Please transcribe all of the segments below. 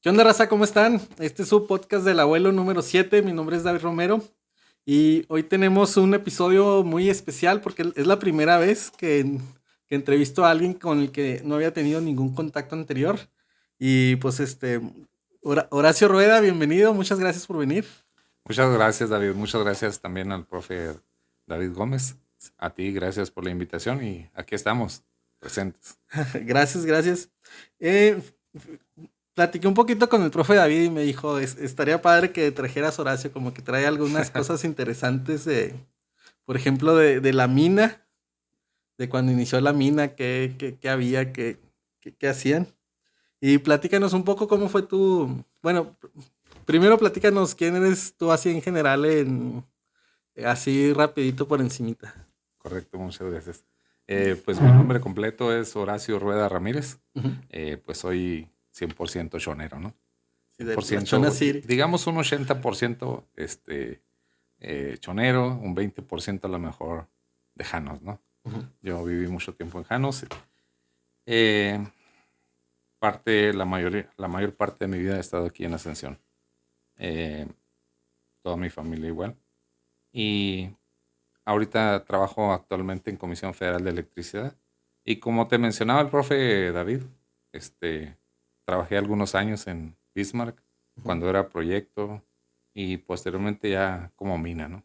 ¿Qué onda, raza? ¿Cómo están? Este es su podcast del abuelo número 7. Mi nombre es David Romero y hoy tenemos un episodio muy especial porque es la primera vez que entrevisto a alguien con el que no había tenido ningún contacto anterior. Y pues Horacio Rueda, bienvenido, muchas gracias por venir. Muchas gracias, David. Muchas gracias también al profe David Gómez. A ti, gracias por la invitación y aquí estamos, presentes. Gracias, gracias. Eh, Platiqué un poquito con el profe David y me dijo, estaría padre que trajeras Horacio, como que trae algunas cosas interesantes por ejemplo, de la mina, de cuando inició la mina, qué había, qué hacían. Y platícanos un poco cómo fue bueno, primero platícanos quién eres tú así en general, así rapidito por encimita. Correcto, muchas gracias. Pues mi nombre completo es Horacio Rueda Ramírez. Ujú. Pues soy 100% chonero, ¿no? Sí, de la Chona 100%, City. digamos un 80% chonero, un 20% a lo mejor de Janos, ¿no? Ujú. Yo viví mucho tiempo en Janos. La mayor parte de mi vida he estado aquí en Ascensión. Eh, Toda mi familia igual. Y ahorita trabajo actualmente en Comisión Federal de Electricidad. Y como te mencionaba el profe David, este, trabajé algunos años en Bismarck Ujú. cuando era proyecto y posteriormente ya como mina, ¿no?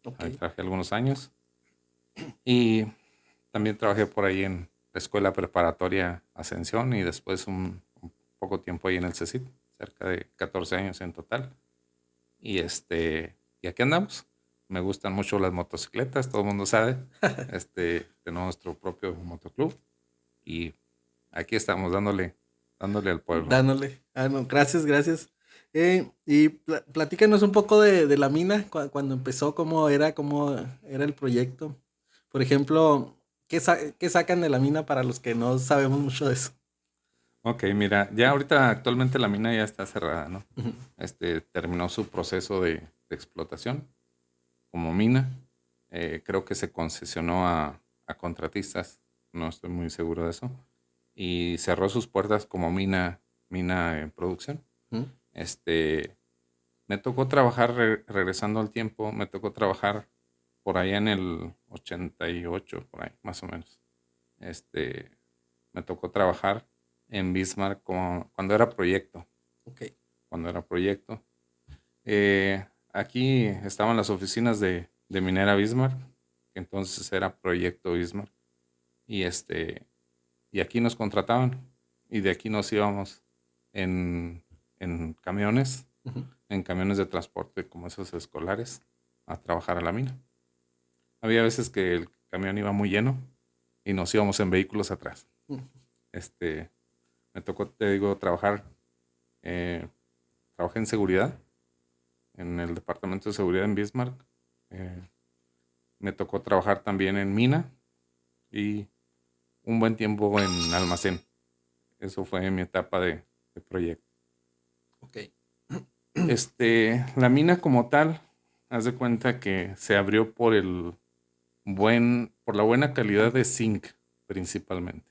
Ok. Ahí trabajé algunos años y también trabajé por ahí en la Escuela Preparatoria Ascensión y después un poco tiempo ahí en el CECIT, cerca de 14 años en total. Y y aquí andamos. Me gustan mucho las motocicletas, todo el mundo sabe. Tenemos nuestro propio motoclub y aquí estamos dándole al pueblo. Dándole. Ah, no, gracias, gracias. Y platícanos un poco de la mina, cuando empezó, cómo era el proyecto. Por ejemplo, qué sacan de la mina para los que no sabemos mucho de eso? Ok, mira, ya ahorita actualmente la mina ya está cerrada, ¿no? Ujú. Terminó su proceso de explotación como mina. Creo que se concesionó a contratistas, no estoy muy seguro de eso. Y cerró sus puertas como mina en producción. Ujú. Este, Me tocó trabajar, regresando al tiempo, me tocó trabajar por allá en el 88, por ahí, más o menos. Este, Me tocó trabajar en Bismarck cuando era proyecto. Ok. Cuando era proyecto. Aquí estaban las oficinas de Minera Bismarck, que entonces era Proyecto Bismarck. Y, y aquí nos contrataban y de aquí nos íbamos en, en camiones, Ujú. en camiones de transporte como esos escolares, a trabajar a la mina. Había veces que el camión iba muy lleno y nos íbamos en vehículos atrás. Ujú. Este, Me tocó, te digo, eh, trabajé en seguridad, en el departamento de seguridad en Bismarck. Eh, Me tocó trabajar también en mina y un buen tiempo en almacén. Eso fue mi etapa de proyecto. Ok. La mina como tal, haz de cuenta que se abrió por la buena calidad de zinc, principalmente.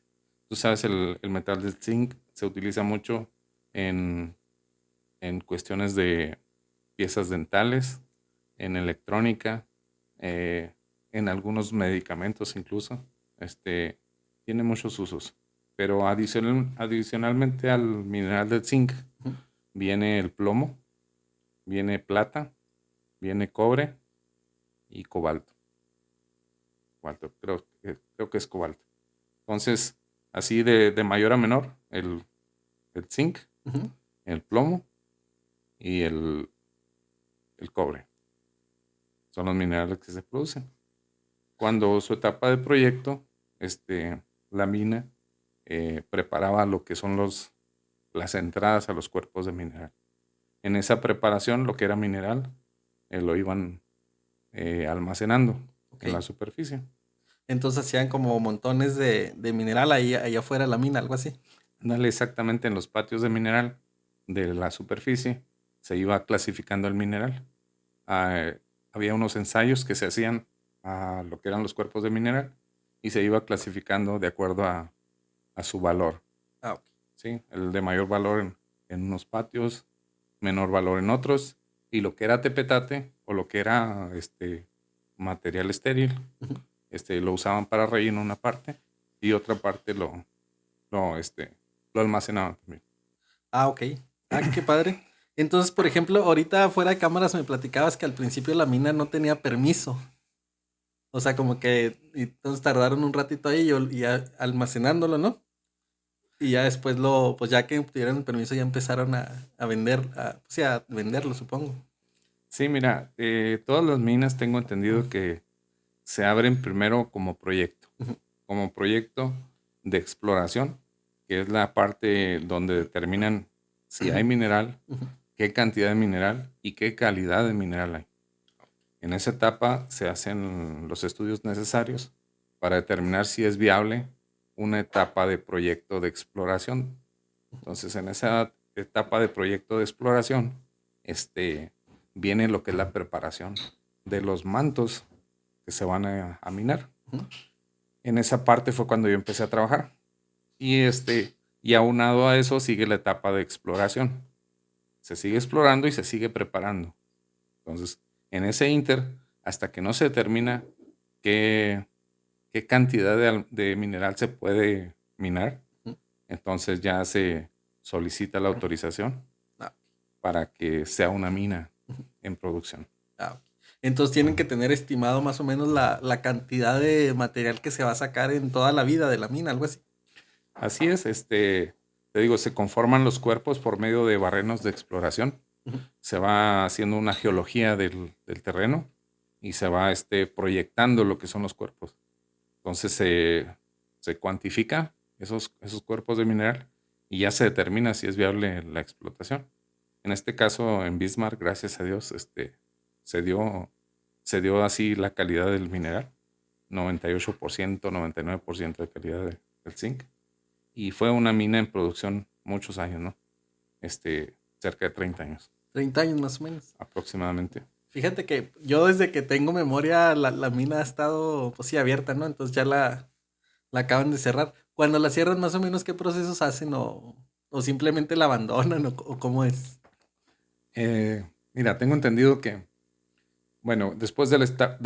Tú sabes, el metal del zinc se utiliza mucho en, en cuestiones de piezas dentales, en electrónica, eh, en algunos medicamentos incluso. Este, Tiene muchos usos. Pero adicionalmente al mineral del zinc Ujú. viene el plomo, viene plata, viene cobre y cobalto. Creo que es cobalto. Entonces, así de mayor a menor, el zinc, Ujú. el plomo y el cobre. Son los minerales que se producen. Cuando su etapa de proyecto, la mina preparaba lo que son las entradas a los cuerpos de mineral. En esa preparación, lo que era mineral, lo iban almacenando Ok. en la superficie. Entonces hacían como montones de mineral ahí, allá afuera de la mina, algo así. Dale, exactamente en los patios de mineral de la superficie se iba clasificando el mineral. Ah, Había unos ensayos que se hacían a lo que eran los cuerpos de mineral y se iba clasificando de acuerdo a su valor. Ah, ok. ¿Sí? El de mayor valor en unos patios, menor valor en otros, y lo que era tepetate o lo que era material estéril, lo usaban para relleno una parte y otra parte lo, este, lo almacenaban también. Ah, ok. Ah, qué padre. Entonces, por ejemplo, ahorita fuera de cámaras me platicabas que al principio la mina no tenía permiso. O sea, como que y entonces tardaron un ratito ahí y ya almacenándolo, ¿no? Y ya después pues ya que obtuvieron el permiso ya empezaron a vender, o sea, a venderlo, supongo. Sí, mira, todas las minas tengo entendido que se abren primero Ujú, como proyecto de exploración, que es la parte donde determinan si hay mineral, ujú, qué cantidad de mineral y qué calidad de mineral hay. En esa etapa se hacen los estudios necesarios para determinar si es viable una etapa de proyecto de exploración. Entonces, en esa etapa de proyecto de exploración, viene lo que es la preparación de los mantos que se van a minar. ujú. En esa parte fue cuando yo empecé a trabajar. Y aunado a eso sigue la etapa de exploración. Se sigue explorando y se sigue preparando. Entonces, en ese inter, hasta que no se determina qué, qué cantidad de mineral se puede minar, Ujú. entonces ya se solicita la autorización Ah, para que sea una mina en producción. ok. Entonces tienen que tener estimado más o menos la cantidad de material que se va a sacar en toda la vida de la mina, algo así. Así es, te digo, se conforman los cuerpos por medio de barrenos de exploración. Ujú. Se va haciendo una geología del terreno y se va proyectando lo que son los cuerpos. Entonces se cuantifica esos cuerpos de mineral y ya se determina si es viable la explotación. En este caso, en Bismarck, gracias a Dios, se dio, se dio así la calidad del mineral, 98%, 99% de calidad del zinc. Y fue una mina en producción muchos años, ¿no? Cerca de 30 años 30 años más o menos. aproximadamente. Fíjate que yo desde que tengo memoria la mina ha estado, pues sí, abierta, ¿no? Entonces ya la acaban de cerrar. Cuando la cierran, más o menos, ¿qué procesos hacen o simplemente la abandonan o cómo es? Mira, tengo entendido que, bueno, después de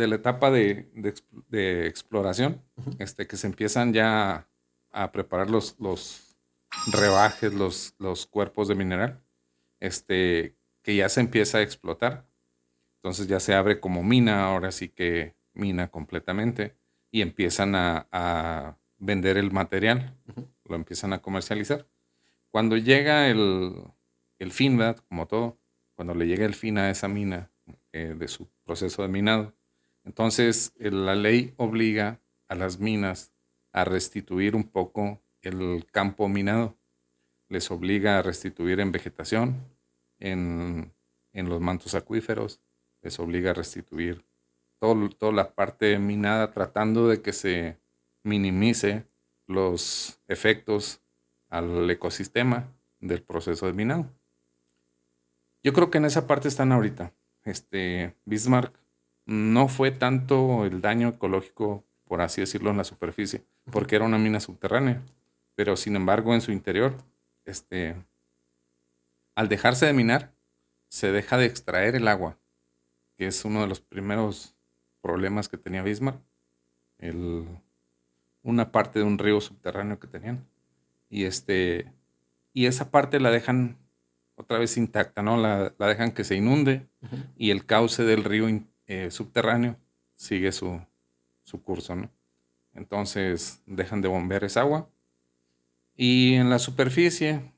la etapa de exploración, Ujú, que se empiezan ya a preparar los rebajes, los cuerpos de mineral, que ya se empieza a explotar. Entonces ya se abre como mina, ahora sí que mina completamente, y empiezan a vender el material, ujú, lo empiezan a comercializar. Cuando llega el fin, ¿verdad? Como todo, cuando le llega el fin a esa mina de su proceso de minado, entonces la ley obliga a las minas a restituir un poco el campo minado. Les obliga a restituir en vegetación, en, en los mantos acuíferos, les obliga a restituir toda la parte minada tratando de que se minimice los efectos al ecosistema del proceso de minado. Yo creo que en esa parte están ahorita. Bismarck no fue tanto el daño ecológico, por así decirlo, en la superficie, ujú. porque era una mina subterránea, pero sin embargo en su interior, este, al dejarse de minar, se deja de extraer el agua, que es uno de los primeros problemas que tenía Bismarck, el, una parte de un río subterráneo que tenían. Y, y esa parte la dejan otra vez intacta, ¿no? La dejan que se inunde Ujú. y el cauce del río subterráneo sigue su curso, ¿no? Entonces dejan de bombear esa agua y en la superficie,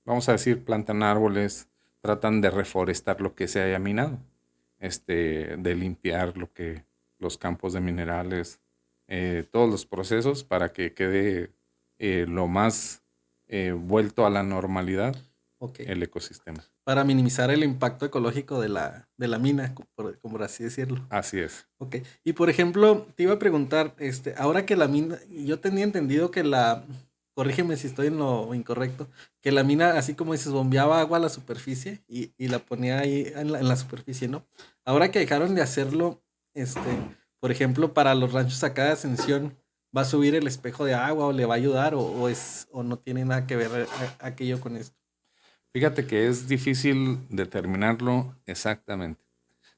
vamos a decir, plantan árboles, tratan de reforestar lo que se haya minado, de limpiar los campos de minerales, todos los procesos para que quede lo más vuelto a la normalidad Ok. el ecosistema. Para minimizar el impacto ecológico de la mina, por así decirlo. Así es. Ok. Y por ejemplo, te iba a preguntar, ahora que la mina, yo tenía entendido que corrígeme si estoy en lo incorrecto, que la mina, así como dices, bombeaba agua a la superficie y la ponía ahí en la superficie, ¿no? Ahora que dejaron de hacerlo, este, por ejemplo, para los ranchos acá de Ascensión, va a subir el espejo de agua o le va a ayudar o no tiene nada que ver aquello con esto. Fíjate que es difícil determinarlo exactamente.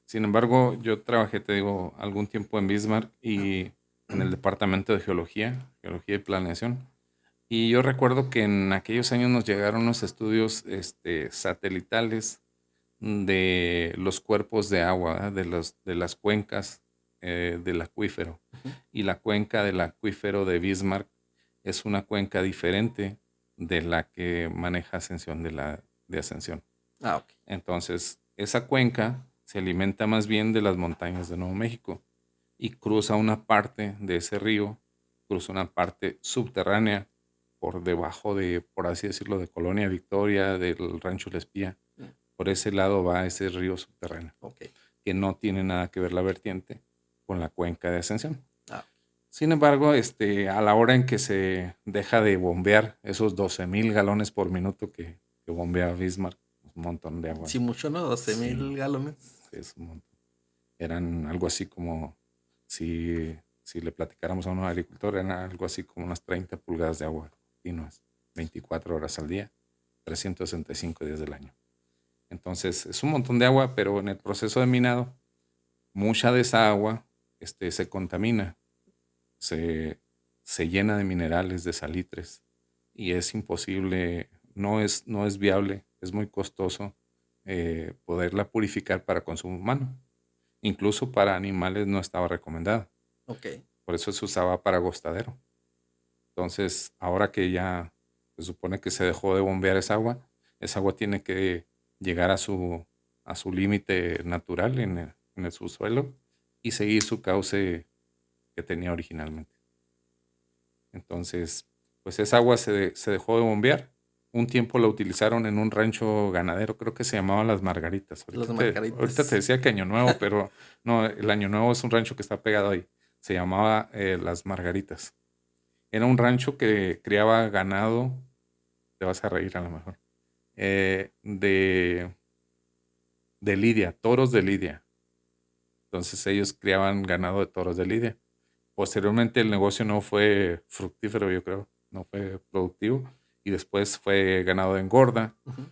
Sin embargo, yo trabajé, te digo, algún tiempo en Bismarck y en el departamento de geología y planeación. Y yo recuerdo que en aquellos años nos llegaron los estudios satelitales de los cuerpos de agua, ¿verdad? De las cuencas del acuífero. Y la cuenca del acuífero de Bismarck es una cuenca diferente de la que maneja Ascensión de Ascensión. Ah, ok. Entonces, esa cuenca se alimenta más bien de las montañas de Nuevo México y cruza una parte de ese río, cruza una parte subterránea por debajo de, por así decirlo, de Colonia Victoria, del Rancho La Espía. Por ese lado va ese río subterráneo, Ok. que no tiene nada que ver la vertiente con la cuenca de Ascensión. Ah, Sin embargo, a la hora en que se deja de bombear esos 12,000 galones por minuto que bombea Bismarck, un montón de agua. sí, mucho, ¿no? 12,000 Sí, galones. sí, es un montón. Eran algo así como, si le platicáramos a un agricultor, eran algo así como unas 30 pulgadas de agua continuas, 24 horas al día, 365 días del año. Entonces, es un montón de agua, pero en el proceso de minado, mucha de esa agua se contamina, se, se llena de minerales, de salitres, y es imposible, no es viable, es muy costoso poderla purificar para consumo humano. Incluso para animales no estaba recomendado. Ok. Por eso se usaba para agostadero. Entonces, ahora que ya se supone que se dejó de bombear esa agua tiene que llegar a su límite natural en el subsuelo y seguir su cauce que tenía originalmente. Entonces, pues esa agua se dejó de bombear. Un tiempo la utilizaron en un rancho ganadero, creo que se llamaba Las Margaritas. Los Ahorita te margaritas. decía que Año Nuevo, pero no, el Año Nuevo es un rancho que está pegado ahí. Se llamaba Las Margaritas. Era un rancho que criaba ganado, te vas a reír a lo mejor, de lidia, toros de lidia. Entonces ellos criaban ganado de toros de lidia. Posteriormente el negocio no fue fructífero, yo creo, no fue productivo. Y después fue ganado de engorda, Ujú.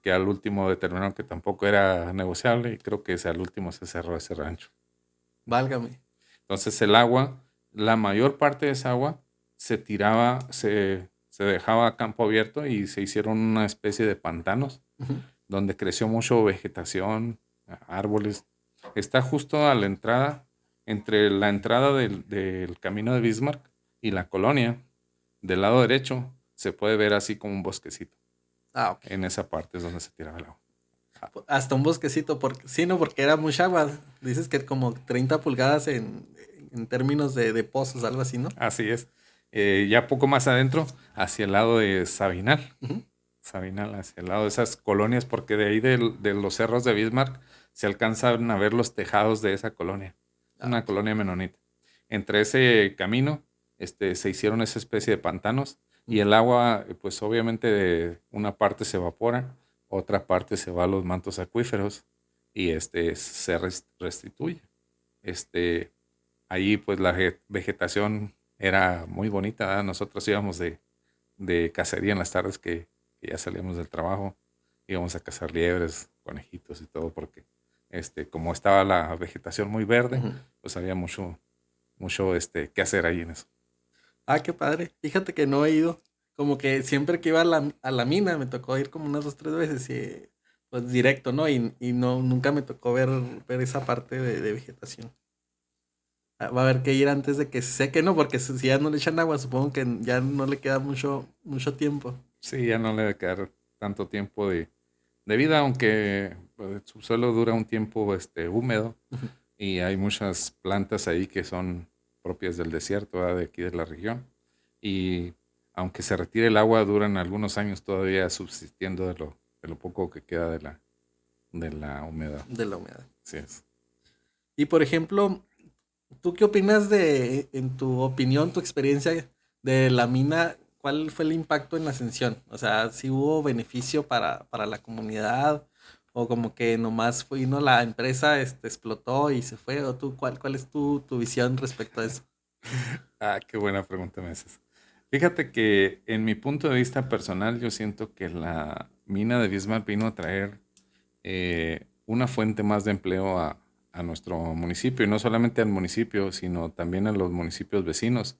que al último determinaron que tampoco era negociable y creo que al último se cerró ese rancho. Válgame. Entonces el agua, la mayor parte de esa agua se tiraba, se dejaba a campo abierto y se hicieron una especie de pantanos Ujú. donde creció mucho vegetación, árboles. Está justo a la entrada, entre la entrada del camino de Bismarck y la colonia. Del lado derecho se puede ver así como un bosquecito. Ah, ok. En esa parte es donde se tiraba el agua. Hasta un bosquecito, porque, sí, no, porque era mucha agua. Dices que como 30 pulgadas en términos de pozos, algo así, ¿no? Así es. Ya poco más adentro, hacia el lado de Sabinal. Ujú. Sabinal, hacia el lado de esas colonias, porque de ahí de los cerros de Bismarck se alcanzan a ver los tejados de esa colonia. Es Ah, una ok. colonia menonita. Entre ese camino se hicieron esa especie de pantanos y Ujú. el agua, pues obviamente de una parte se evapora, otra parte se va a los mantos acuíferos y se restituye. Este, Ahí pues la vegetación era muy bonita, ¿verdad? Nosotros íbamos de cacería en las tardes que ya salíamos del trabajo, íbamos a cazar liebres, conejitos y todo, porque como estaba la vegetación muy verde, Ujú. pues había mucho que hacer ahí en eso. Ah, qué padre. Fíjate que no he ido. Como que siempre que iba a la mina me tocó ir como unas 2, 3 veces y pues directo, ¿no? Y no, nunca me tocó ver esa parte de vegetación. Ah, va a haber que ir antes de que se seque, ¿no? Porque si ya no le echan agua, supongo que ya no le queda mucho tiempo. Sí, ya no le debe quedar tanto tiempo de vida, aunque pues, el subsuelo dura un tiempo húmedo y hay muchas plantas ahí que son propias del desierto, ¿verdad? De aquí de la región. Y aunque se retire el agua, duran algunos años todavía subsistiendo de lo poco que queda de la humedad. De la humedad. Así es. Y por ejemplo, ¿tú qué opinas en tu opinión, tu experiencia de la mina? ¿Cuál fue el impacto en la ascensión? O sea, si hubo beneficio para la comunidad o como que nomás vino la empresa, explotó y se fue, o tú, ¿cuál es tu visión respecto a eso? Qué buena pregunta me haces. Fíjate que en mi punto de vista personal, yo siento que la mina de Bismarck vino a traer una fuente más de empleo a nuestro municipio, y no solamente al municipio, sino también a los municipios vecinos,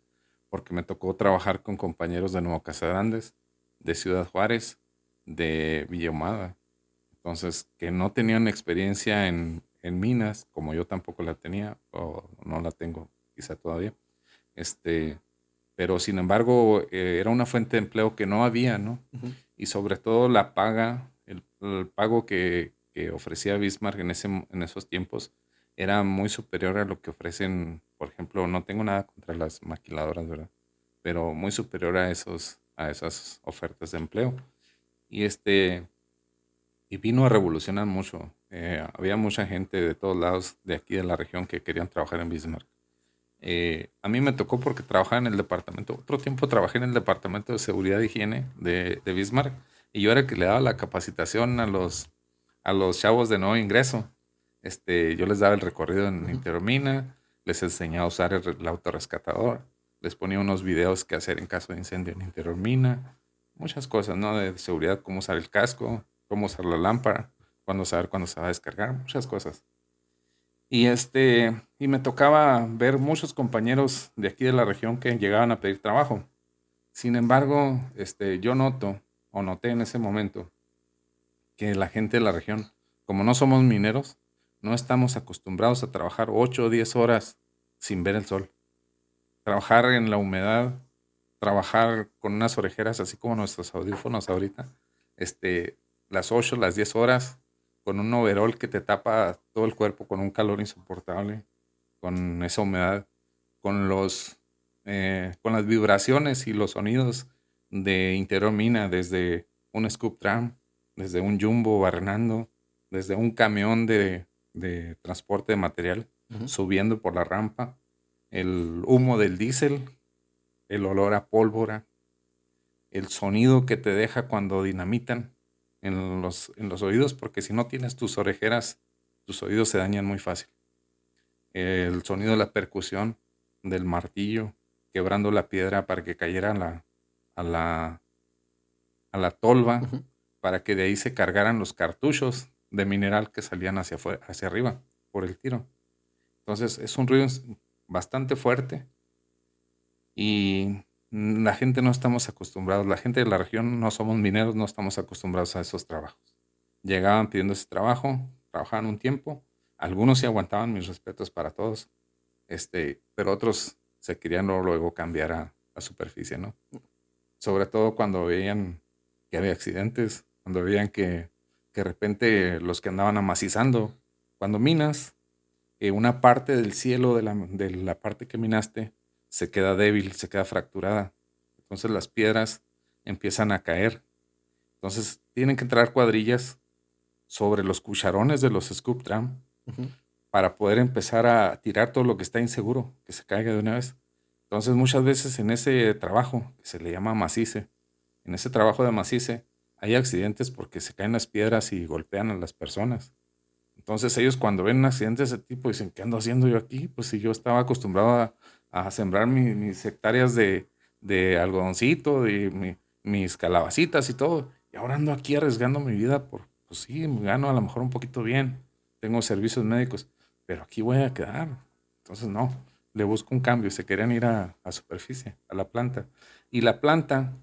porque me tocó trabajar con compañeros de Nuevo Casagrandes, de Ciudad Juárez, de Villa Ahumada, entonces que no tenían experiencia en minas, como yo tampoco la tenía, o no la tengo quizá todavía, este, pero sin embargo era una fuente de empleo que no había, ¿no? Ujú. Y sobre todo la paga, el pago que ofrecía Bismarck en esos tiempos era muy superior a lo que ofrecen, por ejemplo, no tengo nada contra las maquiladoras, ¿verdad? Pero muy superior a esas ofertas de empleo. Y y vino a revolucionar mucho. Había mucha gente de todos lados de aquí de la región que querían trabajar en Bismarck. A mí me tocó porque trabajaba en el departamento, otro tiempo trabajé en el departamento de seguridad e higiene de Bismarck, y yo era el que le daba la capacitación a los chavos de nuevo ingreso. Yo les daba el recorrido en Ujú. Intermina, les enseñaba a usar el autorrescatador, les ponía unos videos que hacer en caso de incendio en Intermina, muchas cosas, ¿no? De seguridad, cómo usar el casco, cómo usar la lámpara, cuándo saber cuándo se va a descargar, muchas cosas. Y me tocaba ver muchos compañeros de aquí de la región que llegaban a pedir trabajo. Sin embargo, yo noté en ese momento que la gente de la región, como no somos mineros, no estamos acostumbrados a trabajar 8 o 10 horas sin ver el sol. Trabajar en la humedad, trabajar con unas orejeras así como nuestros audífonos ahorita, las 8 las 10 horas, con un overol que te tapa todo el cuerpo con un calor insoportable, con esa humedad, con las vibraciones y los sonidos de interior mina, desde un scoop tram, desde un jumbo barrenando, desde un camión de transporte de material Ujú. subiendo por la rampa, el humo del diésel, el olor a pólvora, el sonido que te deja cuando dinamitan en los oídos, porque si no tienes tus orejeras, tus oídos se dañan muy fácil. El sonido de la percusión del martillo quebrando la piedra para que cayera a la, a la tolva, Ujú. para que de ahí se cargaran los cartuchos de mineral que salían hacia arriba por el tiro. Entonces es un ruido bastante fuerte, y la gente no estamos acostumbrados, la gente de la región no somos mineros, no estamos acostumbrados a esos trabajos. Llegaban pidiendo ese trabajo, trabajaban un tiempo, algunos sí aguantaban, mis respetos para todos, pero otros se querían luego cambiar a superficie, ¿no? Sobre todo cuando veían que había accidentes, cuando veían que de repente los que andaban amacizando, cuando minas, una parte del cielo de la parte que minaste se queda débil, se queda fracturada. Entonces las piedras empiezan a caer. Entonces tienen que entrar cuadrillas sobre los cucharones de los scoop tram Ujú. para poder empezar a tirar todo lo que está inseguro, que se caiga de una vez. Entonces muchas veces en ese trabajo, que se le llama macice, en ese trabajo de macice, hay accidentes porque se caen las piedras y golpean a las personas. Entonces ellos cuando ven un accidente de ese tipo dicen, ¿qué ando haciendo yo aquí? Pues si yo estaba acostumbrado a sembrar mis hectáreas de algodoncito, mis calabacitas y todo, y ahora ando aquí arriesgando mi vida pues sí, me gano a lo mejor un poquito bien, tengo servicios médicos, pero aquí voy a quedar. Entonces no, le busco un cambio, se querían ir a superficie, a la planta. Y la planta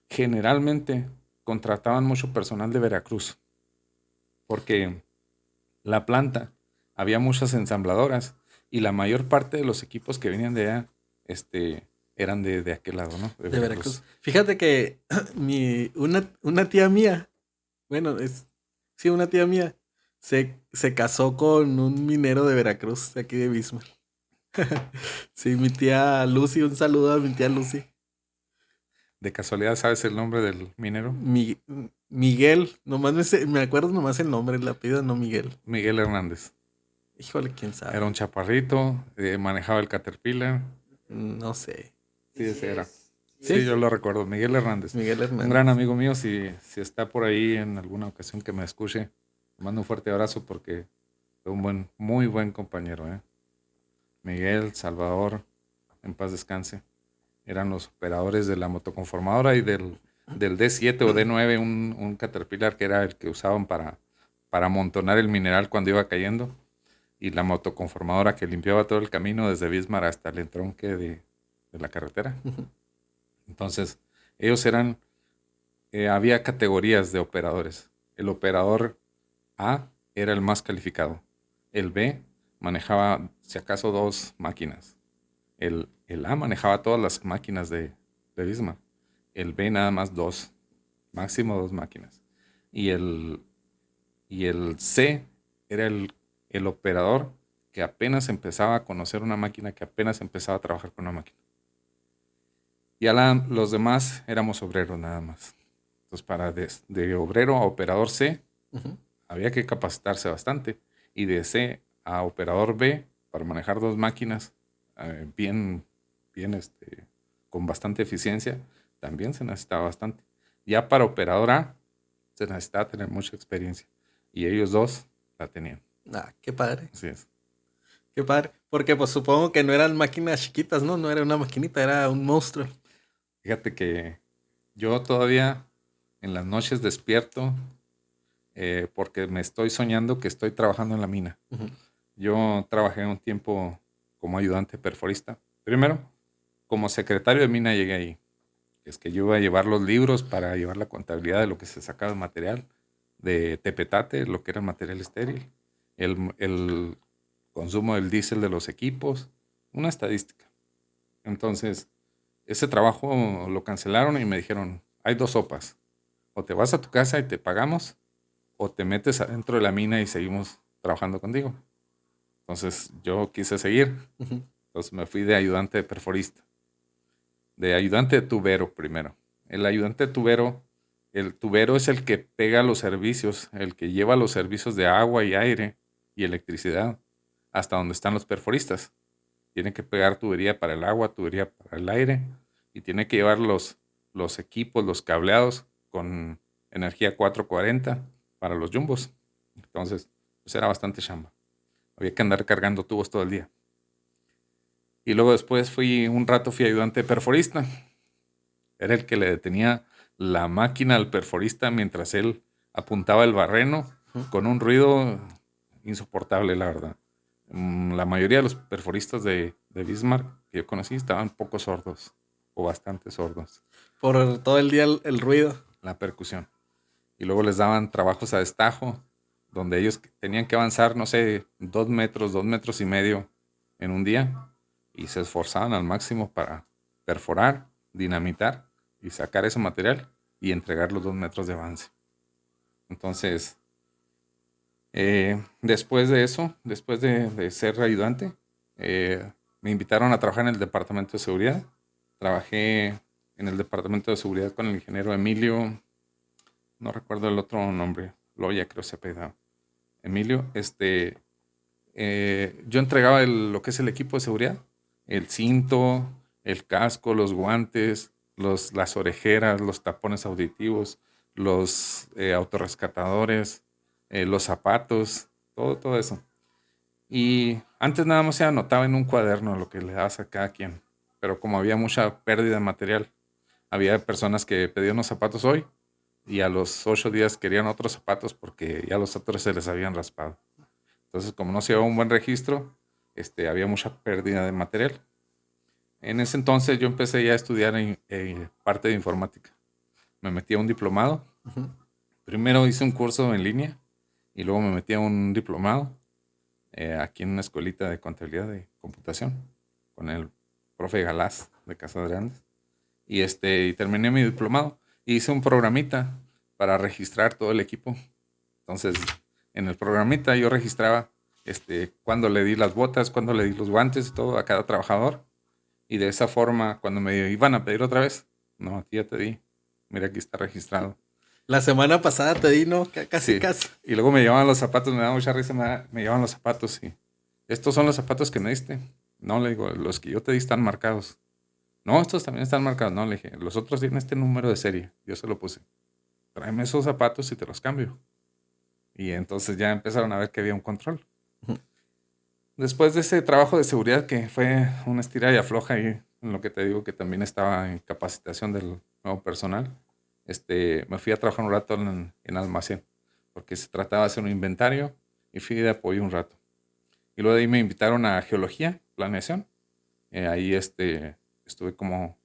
generalmente contrataban mucho personal de Veracruz, porque la planta, había muchas ensambladoras, y la mayor parte de los equipos que venían de allá, eran de aquel lado, ¿no? De De Veracruz. Veracruz. Fíjate que una tía mía, bueno, sí, una tía mía, se casó con un minero de Veracruz, de aquí de Bismarck. Sí, mi tía Lucy, un saludo a mi tía Lucy. De casualidad, ¿sabes el nombre del minero? Mi- Miguel, nomás me acuerdo nomás el nombre, el apellido no Miguel. Miguel Hernández. Híjole, quién Era sabe. un chaparrito, manejaba el Caterpillar. No sé. Sí, ese era. Sí, ¿Sí? yo lo recuerdo, Miguel Hernández. Miguel Un gran Hernández. amigo mío, si está por ahí en alguna ocasión que me escuche, le mando un fuerte abrazo porque fue un muy buen compañero, ¿eh? Miguel, Salvador, en paz descanse. Eran los operadores de la motoconformadora y del D7 o D9, un Caterpillar que era el que usaban para amontonar el mineral cuando iba cayendo. Y la motoconformadora que limpiaba todo el camino desde Bismarck hasta el entronque de la carretera. Entonces, ellos eran, había categorías de operadores. El operador A era el más calificado. El B manejaba, si acaso, 2 máquinas. El A manejaba todas las máquinas de Bismarck. El B nada más 2, máximo 2 máquinas. Y el C era el operador que apenas empezaba a conocer una máquina, que apenas empezaba a trabajar con una máquina. Y los demás éramos obreros nada más. Entonces, para de obrero a operador C, había que capacitarse bastante. Y de C a operador B, para manejar 2 máquinas bien con bastante eficiencia, también se necesitaba bastante. Ya para operador A, se necesitaba tener mucha experiencia. Y ellos 2 la tenían. Ah, qué padre. Así es. Qué padre. Porque pues supongo que no eran máquinas chiquitas, ¿no? No era una maquinita, era un monstruo. Fíjate que yo todavía en las noches despierto porque me estoy soñando que estoy trabajando en la mina. Yo trabajé un tiempo como ayudante perforista. Primero, como secretario de mina llegué ahí. Es que yo iba a llevar los libros para llevar la contabilidad de lo que se sacaba de material, de tepetate, lo que era material estéril, el consumo del diésel de los equipos, una estadística. Entonces, ese trabajo lo cancelaron y me dijeron, hay 2 sopas. O te vas a tu casa y te pagamos, o te metes adentro de la mina y seguimos trabajando contigo. Entonces, yo quise seguir. Entonces, me fui de ayudante de perforista. De ayudante de tubero primero. El ayudante de tubero, el tubero es el que pega los servicios, el que lleva los servicios de agua y aire y electricidad hasta donde están los perforistas. Tiene que pegar tubería para el agua, tubería para el aire y tiene que llevar los equipos, los cableados con energía 440 para los jumbos. Entonces, pues era bastante chamba. Había que andar cargando tubos todo el día. Y luego después fui ayudante perforista. Era el que le detenía la máquina al perforista mientras él apuntaba el barreno con un ruido insoportable, la verdad. La mayoría de los perforistas de Bismarck que yo conocí estaban poco sordos o bastante sordos. Por todo el día el ruido. La percusión. Y luego les daban trabajos a destajo, donde ellos tenían que avanzar, no sé, 2 metros, 2 metros y medio en un día. Y se esforzaban al máximo para perforar, dinamitar y sacar ese material y entregar los 2 metros de avance. Entonces, después de eso, después de ser ayudante, me invitaron a trabajar en el departamento de seguridad. Trabajé en el departamento de seguridad con el ingeniero Emilio, no recuerdo el otro nombre, Loya creo se apellidaba. Emilio, yo entregaba lo que es el equipo de seguridad, el cinto, el casco, los guantes, las orejeras, los tapones auditivos, los autorrescatadores, los zapatos, todo eso. Y antes nada más se anotaba en un cuaderno lo que le dabas a cada quien, pero como había mucha pérdida de material, había personas que pedían los zapatos hoy y a los 8 días querían otros zapatos porque ya los otros se les habían raspado. Entonces, como no se llevaba un buen registro, había mucha pérdida de material. En ese entonces yo empecé ya a estudiar en parte de informática. Me metí a un diplomado. Primero hice un curso en línea y luego me metí a un diplomado aquí en una escuelita de contabilidad de computación con el profe Galás de Casa de Grandes. Y terminé mi diplomado y hice un programita para registrar todo el equipo. Entonces, en el programita yo registraba cuándo le di las botas, cuándo le di los guantes y todo a cada trabajador. Y de esa forma, cuando me iban a pedir otra vez, no, aquí ya te di. Mira, aquí está registrado. La semana pasada te di, ¿no? Casi, Sí. casi. Y luego me llevaban los zapatos, me daba mucha risa, me llevaban los zapatos y estos son los zapatos que me diste. No, le digo, los que yo te di están marcados. No, estos también están marcados. No, le dije, los otros tienen este número de serie. Yo se lo puse. Tráeme esos zapatos y te los cambio. Y entonces ya empezaron a ver que había un control. después de ese trabajo de seguridad que fue una estira y afloja y en lo que te digo que también estaba en capacitación del nuevo personal, me fui a trabajar un rato en almacén, porque se trataba de hacer un inventario y fui de apoyo un rato. Y luego de ahí me invitaron a geología, planeación. Ahí estuve como,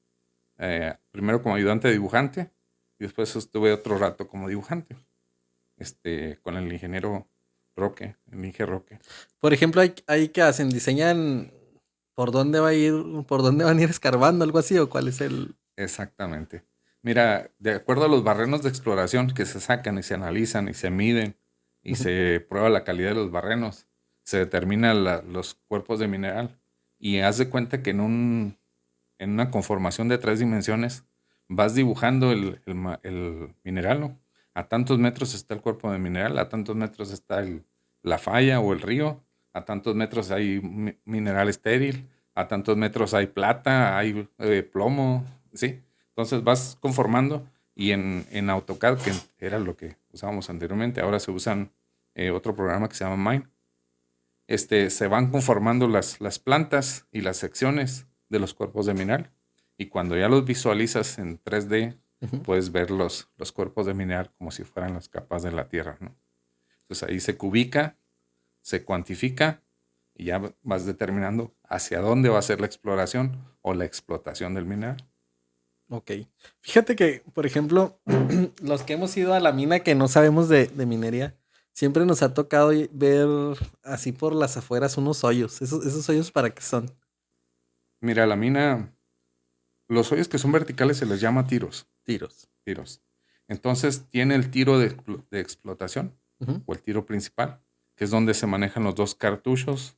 primero como ayudante de dibujante y después estuve otro rato como dibujante, con el ingeniero Roque, el Inge Roque. Por ejemplo, hay que hacen, diseñan por dónde va a ir, por dónde van a ir escarbando, algo así, o cuál es el. Exactamente. Mira, de acuerdo a los barrenos de exploración que se sacan y se analizan y se miden y Ujú. se prueba la calidad de los barrenos, se determinan los cuerpos de mineral y haz de cuenta que en una conformación de 3 dimensiones vas dibujando el mineral, ¿no? A tantos metros está el cuerpo de mineral, a tantos metros está la falla o el río, a tantos metros hay mineral estéril, a tantos metros hay plata, hay plomo, ¿sí? Entonces vas conformando y en AutoCAD, que era lo que usábamos anteriormente, ahora se usan otro programa que se llama Mine. Se van conformando las plantas y las secciones de los cuerpos de mineral. Y cuando ya los visualizas en 3D, Ujú. puedes ver los cuerpos de mineral como si fueran las capas de la Tierra, ¿no? Entonces ahí se cubica, se cuantifica y ya vas determinando hacia dónde va a ser la exploración o la explotación del mineral. Ok. Fíjate que, por ejemplo, los que hemos ido a la mina que no sabemos de minería, siempre nos ha tocado ver así por las afueras unos hoyos. ¿Esos hoyos para qué son? Mira, la mina, los hoyos que son verticales se les llama tiros. Tiros. Tiros. Entonces tiene el tiro de explotación Ujú. o el tiro principal, que es donde se manejan los dos cartuchos,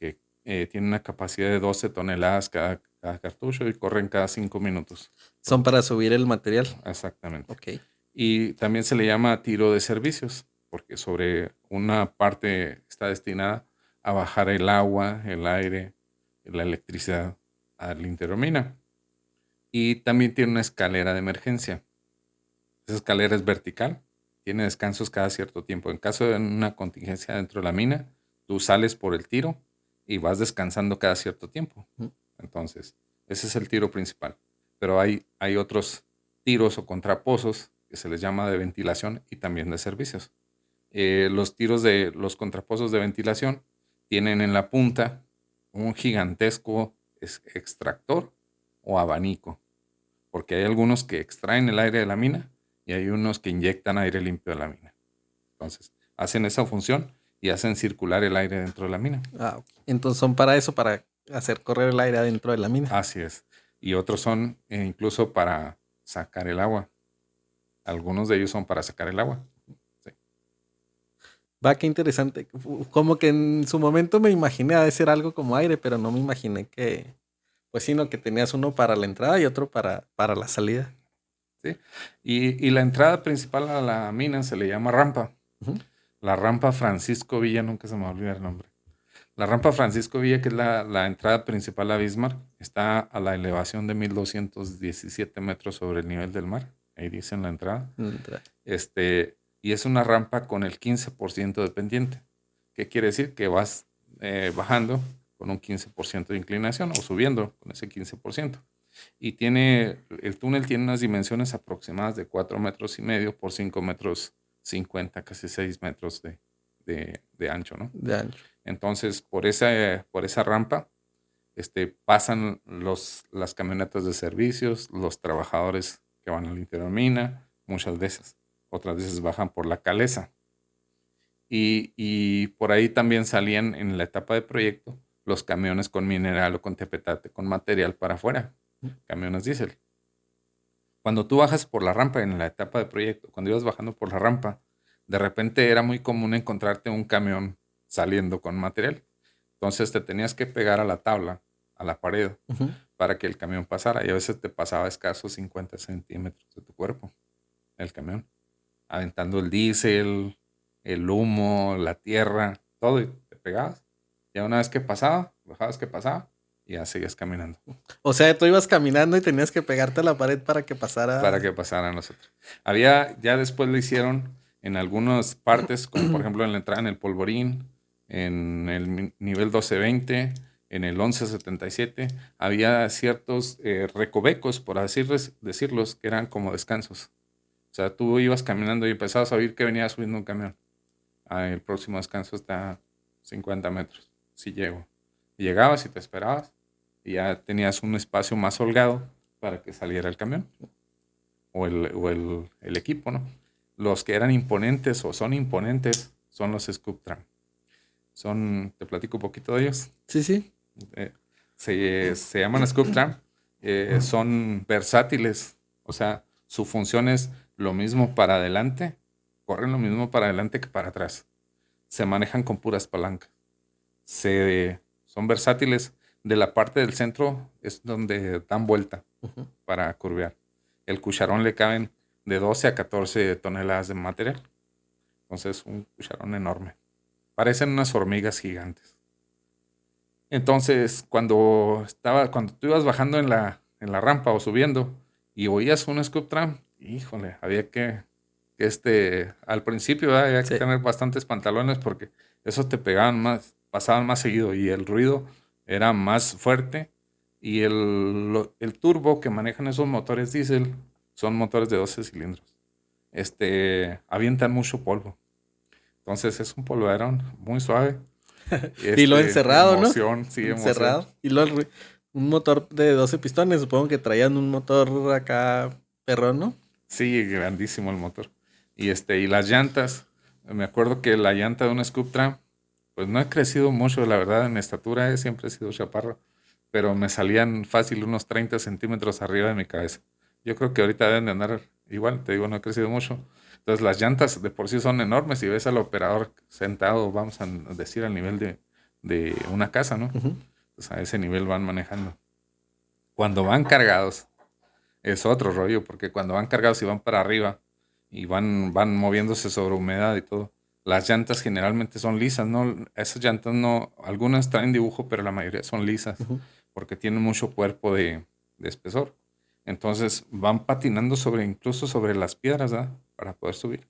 que tienen una capacidad de 12 toneladas cada cartucho y corren cada 5 minutos. Son para subir el material. Exactamente. Ok. Y también se le llama tiro de servicios, porque sobre una parte está destinada a bajar el agua, el aire, la electricidad al interior mina. Y también tiene una escalera de emergencia. Esa escalera es vertical, tiene descansos cada cierto tiempo. En caso de una contingencia dentro de la mina, tú sales por el tiro y vas descansando cada cierto tiempo. Ujú. Entonces, ese es el tiro principal. Pero hay otros tiros o contrapozos que se les llama de ventilación y también de servicios. Los tiros de los contrapozos de ventilación tienen en la punta un gigantesco extractor o abanico, porque hay algunos que extraen el aire de la mina y hay unos que inyectan aire limpio de la mina. Entonces, hacen esa función y hacen circular el aire dentro de la mina. Ah, ok. Entonces son para eso, para hacer correr el aire adentro de la mina. Así es. Y otros son incluso para sacar el agua. Algunos de ellos son para sacar el agua. Sí. Va, qué interesante. Como que en su momento me imaginé a de ser algo como aire, pero no me imaginé que, pues sino que tenías uno para la entrada y otro para la salida. ¿Sí? Y la entrada principal a la mina se le llama rampa. Ujú. La rampa Francisco Villa, nunca se me va a olvidar el nombre. La rampa Francisco Villa, que es la entrada principal a Bismarck, está a la elevación de 1217 metros sobre el nivel del mar. Ahí dice en la entrada. Entra. Y es una rampa con el 15% de pendiente. ¿Qué quiere decir? Que vas bajando con un 15% de inclinación o subiendo con ese 15%. Y el túnel tiene unas dimensiones aproximadas de 4 metros y medio por 5 metros 50, casi 6 metros de ancho, ¿no? De ancho. Entonces, por esa rampa, pasan las camionetas de servicios, los trabajadores que van al interior de mina, muchas veces. Otras veces bajan por la caleza. Y por ahí también salían en la etapa de proyecto los camiones con mineral o con tepetate, con material para afuera, camiones diésel. Cuando tú bajas por la rampa en la etapa de proyecto, cuando ibas bajando por la rampa, de repente era muy común encontrarte un camión saliendo con material. Entonces te tenías que pegar a la tabla, a la pared, Ujú. para que el camión pasara. Y a veces te pasaba escasos 50 centímetros de tu cuerpo, el camión, aventando el diésel, el humo, la tierra, todo, y te pegabas. Ya una vez que pasaba, bajabas que pasaba, y ya seguías caminando O sea, tú ibas caminando y tenías que pegarte a la pared para que para pasara. que pasaran los otros. Ya después lo hicieron en algunas partes, como por ejemplo en la entrada en el Polvorín, en el nivel 1220, en el 1177, había ciertos recovecos, por así decirlos, que eran como descansos. O sea, tú ibas caminando y empezabas a oír que venía subiendo un camión. Ah, el próximo descanso está a 50 metros, si llego. Y llegabas y te esperabas y ya tenías un espacio más holgado para que saliera el camión o el equipo, ¿no? Los que eran imponentes o son imponentes son los Scoop Tram. Te platico un poquito de ellos. Sí, sí. Eh, se llaman Scoop Tram. Son versátiles. O sea, su función es lo mismo para adelante. Corren lo mismo para adelante que para atrás. Se manejan con puras palancas. Son versátiles. De la parte del centro es donde dan vuelta Ujú. para curvear. El cucharón le caben de 12 a 14 toneladas de material. Entonces, un cucharón enorme. Parecen unas hormigas gigantes. Entonces, cuando tú ibas bajando en la rampa o subiendo y oías un scoop tram, híjole, había al principio, ¿verdad? Había que Sí. tener bastantes pantalones porque esos te pegaban más, pasaban más seguido y el ruido era más fuerte y el turbo que manejan esos motores diésel son motores de 12 cilindros. Avientan mucho polvo. Entonces es un polverón muy suave. Y lo encerrado, ¿no? Emoción, sí, emoción. Encerrado. Y luego un motor de 12 pistones, supongo que traían un motor acá perrón, ¿no? Sí, grandísimo el motor. Y las llantas, me acuerdo que la llanta de una Scoop Tram, pues no he crecido mucho, la verdad, en estatura, siempre he sido chaparro, pero me salían fácil unos 30 centímetros arriba de mi cabeza. Yo creo que ahorita deben de andar igual, te digo, no he crecido mucho. Entonces las llantas de por sí son enormes y ves al operador sentado, vamos a decir, al nivel de una casa, ¿no? Ujú. Pues a ese nivel van manejando. Cuando van cargados, es otro rollo, porque cuando van cargados y van para arriba y van moviéndose sobre humedad y todo, las llantas generalmente son lisas, ¿no? Esas llantas no, algunas traen dibujo, pero la mayoría son lisas, Ujú. porque tienen mucho cuerpo de espesor. Entonces van patinando incluso sobre las piedras, ¿verdad? Para poder subir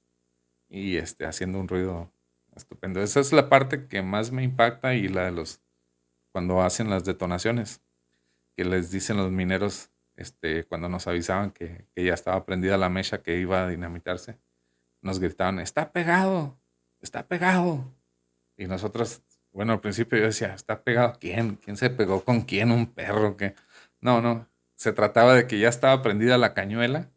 y haciendo un ruido estupendo. Esa es la parte que más me impacta y la de cuando hacen las detonaciones que les dicen los mineros cuando nos avisaban que ya estaba prendida la mecha que iba a dinamitarse. Nos gritaban, está pegado, está pegado. Y nosotros, bueno, al principio yo decía, ¿está pegado? ¿Quién? ¿Quién se pegó con quién? ¿Un perro? ¿Qué? No, no. Se trataba de que ya estaba prendida la cañuela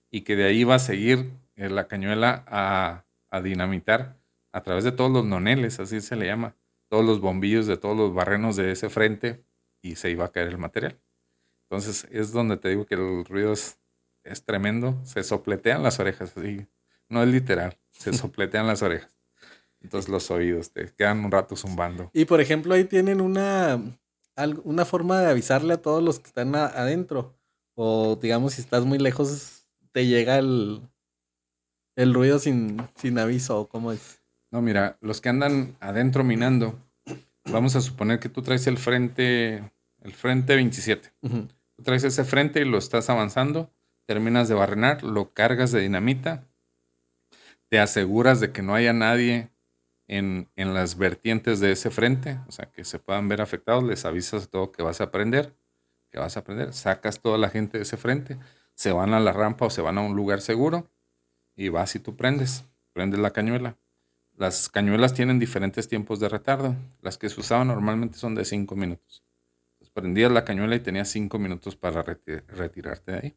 y que de ahí iba a seguir la cañuela a dinamitar a través de todos los noneles, así se le llama, todos los bombillos de todos los barrenos de ese frente y se iba a caer el material. Entonces es donde te digo que el ruido es tremendo. Se sopletean las orejas, así. No es literal, se sopletean las orejas. Entonces los oídos te quedan un rato zumbando. Y por ejemplo, ahí tienen una forma de avisarle a todos los que están adentro. O digamos, si estás muy lejos, te llega el ruido sin aviso, o cómo es. No, mira, los que andan adentro minando, vamos a suponer que tú traes el frente 27. Ujú. Tú traes ese frente y lo estás avanzando, terminas de barrenar, lo cargas de dinamita, te aseguras de que no haya nadie en las vertientes de ese frente, o sea, que se puedan ver afectados, les avisas todo que vas a aprender, sacas toda la gente de ese frente, se van a la rampa o se van a un lugar seguro y vas y tú prendes la cañuela. Las cañuelas tienen diferentes tiempos de retardo. Las que se usaban normalmente son de 5 minutos. Entonces, prendías la cañuela y tenías 5 minutos para retirarte de ahí.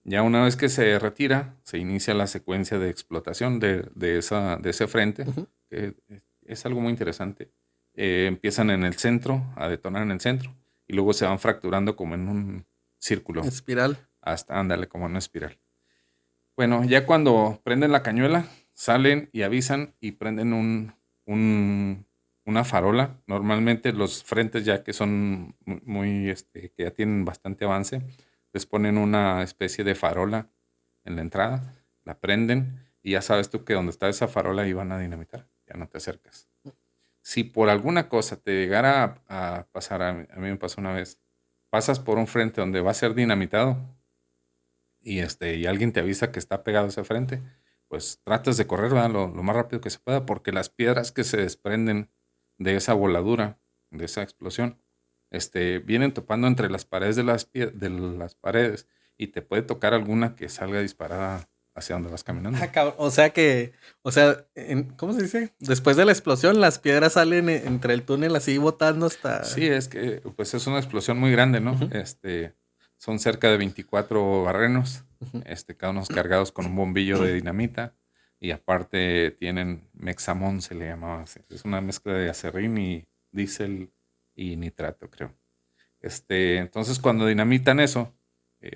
Ya una vez que se retira, se inicia la secuencia de explotación de ese frente, Ujú. que es algo muy interesante. Empiezan en el centro, a detonar en el centro, y luego se van fracturando como en un círculo, Espiral. hasta, ándale, como en una espiral. Bueno, ya cuando prenden la cañuela, salen y avisan y prenden una farola. Normalmente los frentes ya que son que ya tienen bastante avance, les ponen una especie de farola en la entrada, la prenden y ya sabes tú que donde está esa farola iban a dinamitar, ya no te acercas. Si por alguna cosa te llegara a pasar, a mí me pasó una vez, pasas por un frente donde va a ser dinamitado y alguien te avisa que está pegado a ese frente, pues tratas de correr, ¿verdad? Lo más rápido que se pueda, porque las piedras que se desprenden de esa voladura, de esa explosión, vienen topando entre las paredes de las paredes y te puede tocar alguna que salga disparada hacia donde vas caminando. O sea que, ¿cómo se dice? Después de la explosión, las piedras salen entre el túnel así botando Sí, hasta... es que pues es una explosión muy grande, ¿no? Ujú, Son cerca de 24 barrenos, ujú. cada uno cargados con un bombillo de dinamita y aparte tienen mexamón, se le llamaba así. Es una mezcla de acerrín y diésel y nitrato, creo. Entonces cuando dinamitan eso,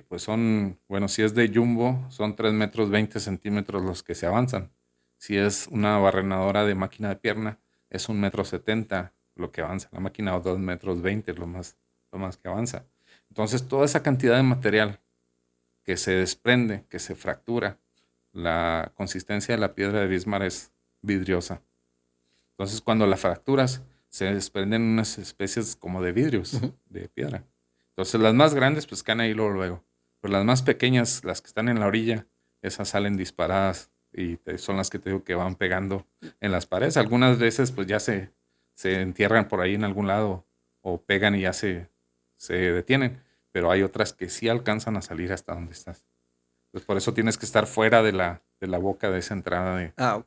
pues son, bueno, si es de jumbo, son 3 metros 20 centímetros los que se avanzan. Si es una barrenadora de máquina de pierna, es 1,70 m lo que avanza la máquina o 2,20 m lo más que avanza. Entonces toda esa cantidad de material que se desprende, que se fractura, la consistencia de la piedra de Bismarck es vidriosa. Entonces cuando la fracturas, se desprenden unas especies como de vidrios Ujú. de piedra. Entonces las más grandes pues caen ahí luego. Pero las más pequeñas, las que están en la orilla, esas salen disparadas y son las que te digo que van pegando en las paredes. Algunas veces pues ya se entierran por ahí en algún lado o pegan y ya se detienen. Pero hay otras que sí alcanzan a salir hasta donde estás. Pues por eso tienes que estar fuera de la boca de esa entrada Ah, ok.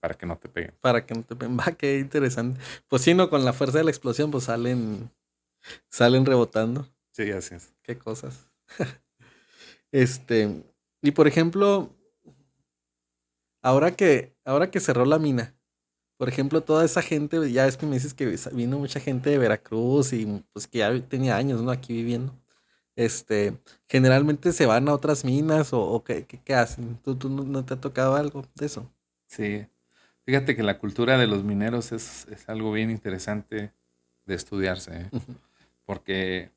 para que no te peguen. Para que no te... Va, qué interesante. Pues sí, no, con la fuerza de la explosión, pues salen rebotando. Sí, así es. Qué cosas. Este, y por ejemplo, ahora que cerró la mina, por ejemplo, toda esa gente, ya es que me dices que vino mucha gente de Veracruz y pues que ya tenía años, ¿no? Aquí viviendo. Este, generalmente se van a otras minas o qué hacen. ¿Tú no te ha tocado algo de eso? Sí, fíjate que la cultura de los mineros es algo bien interesante de estudiarse, ¿eh? Ujú, Porque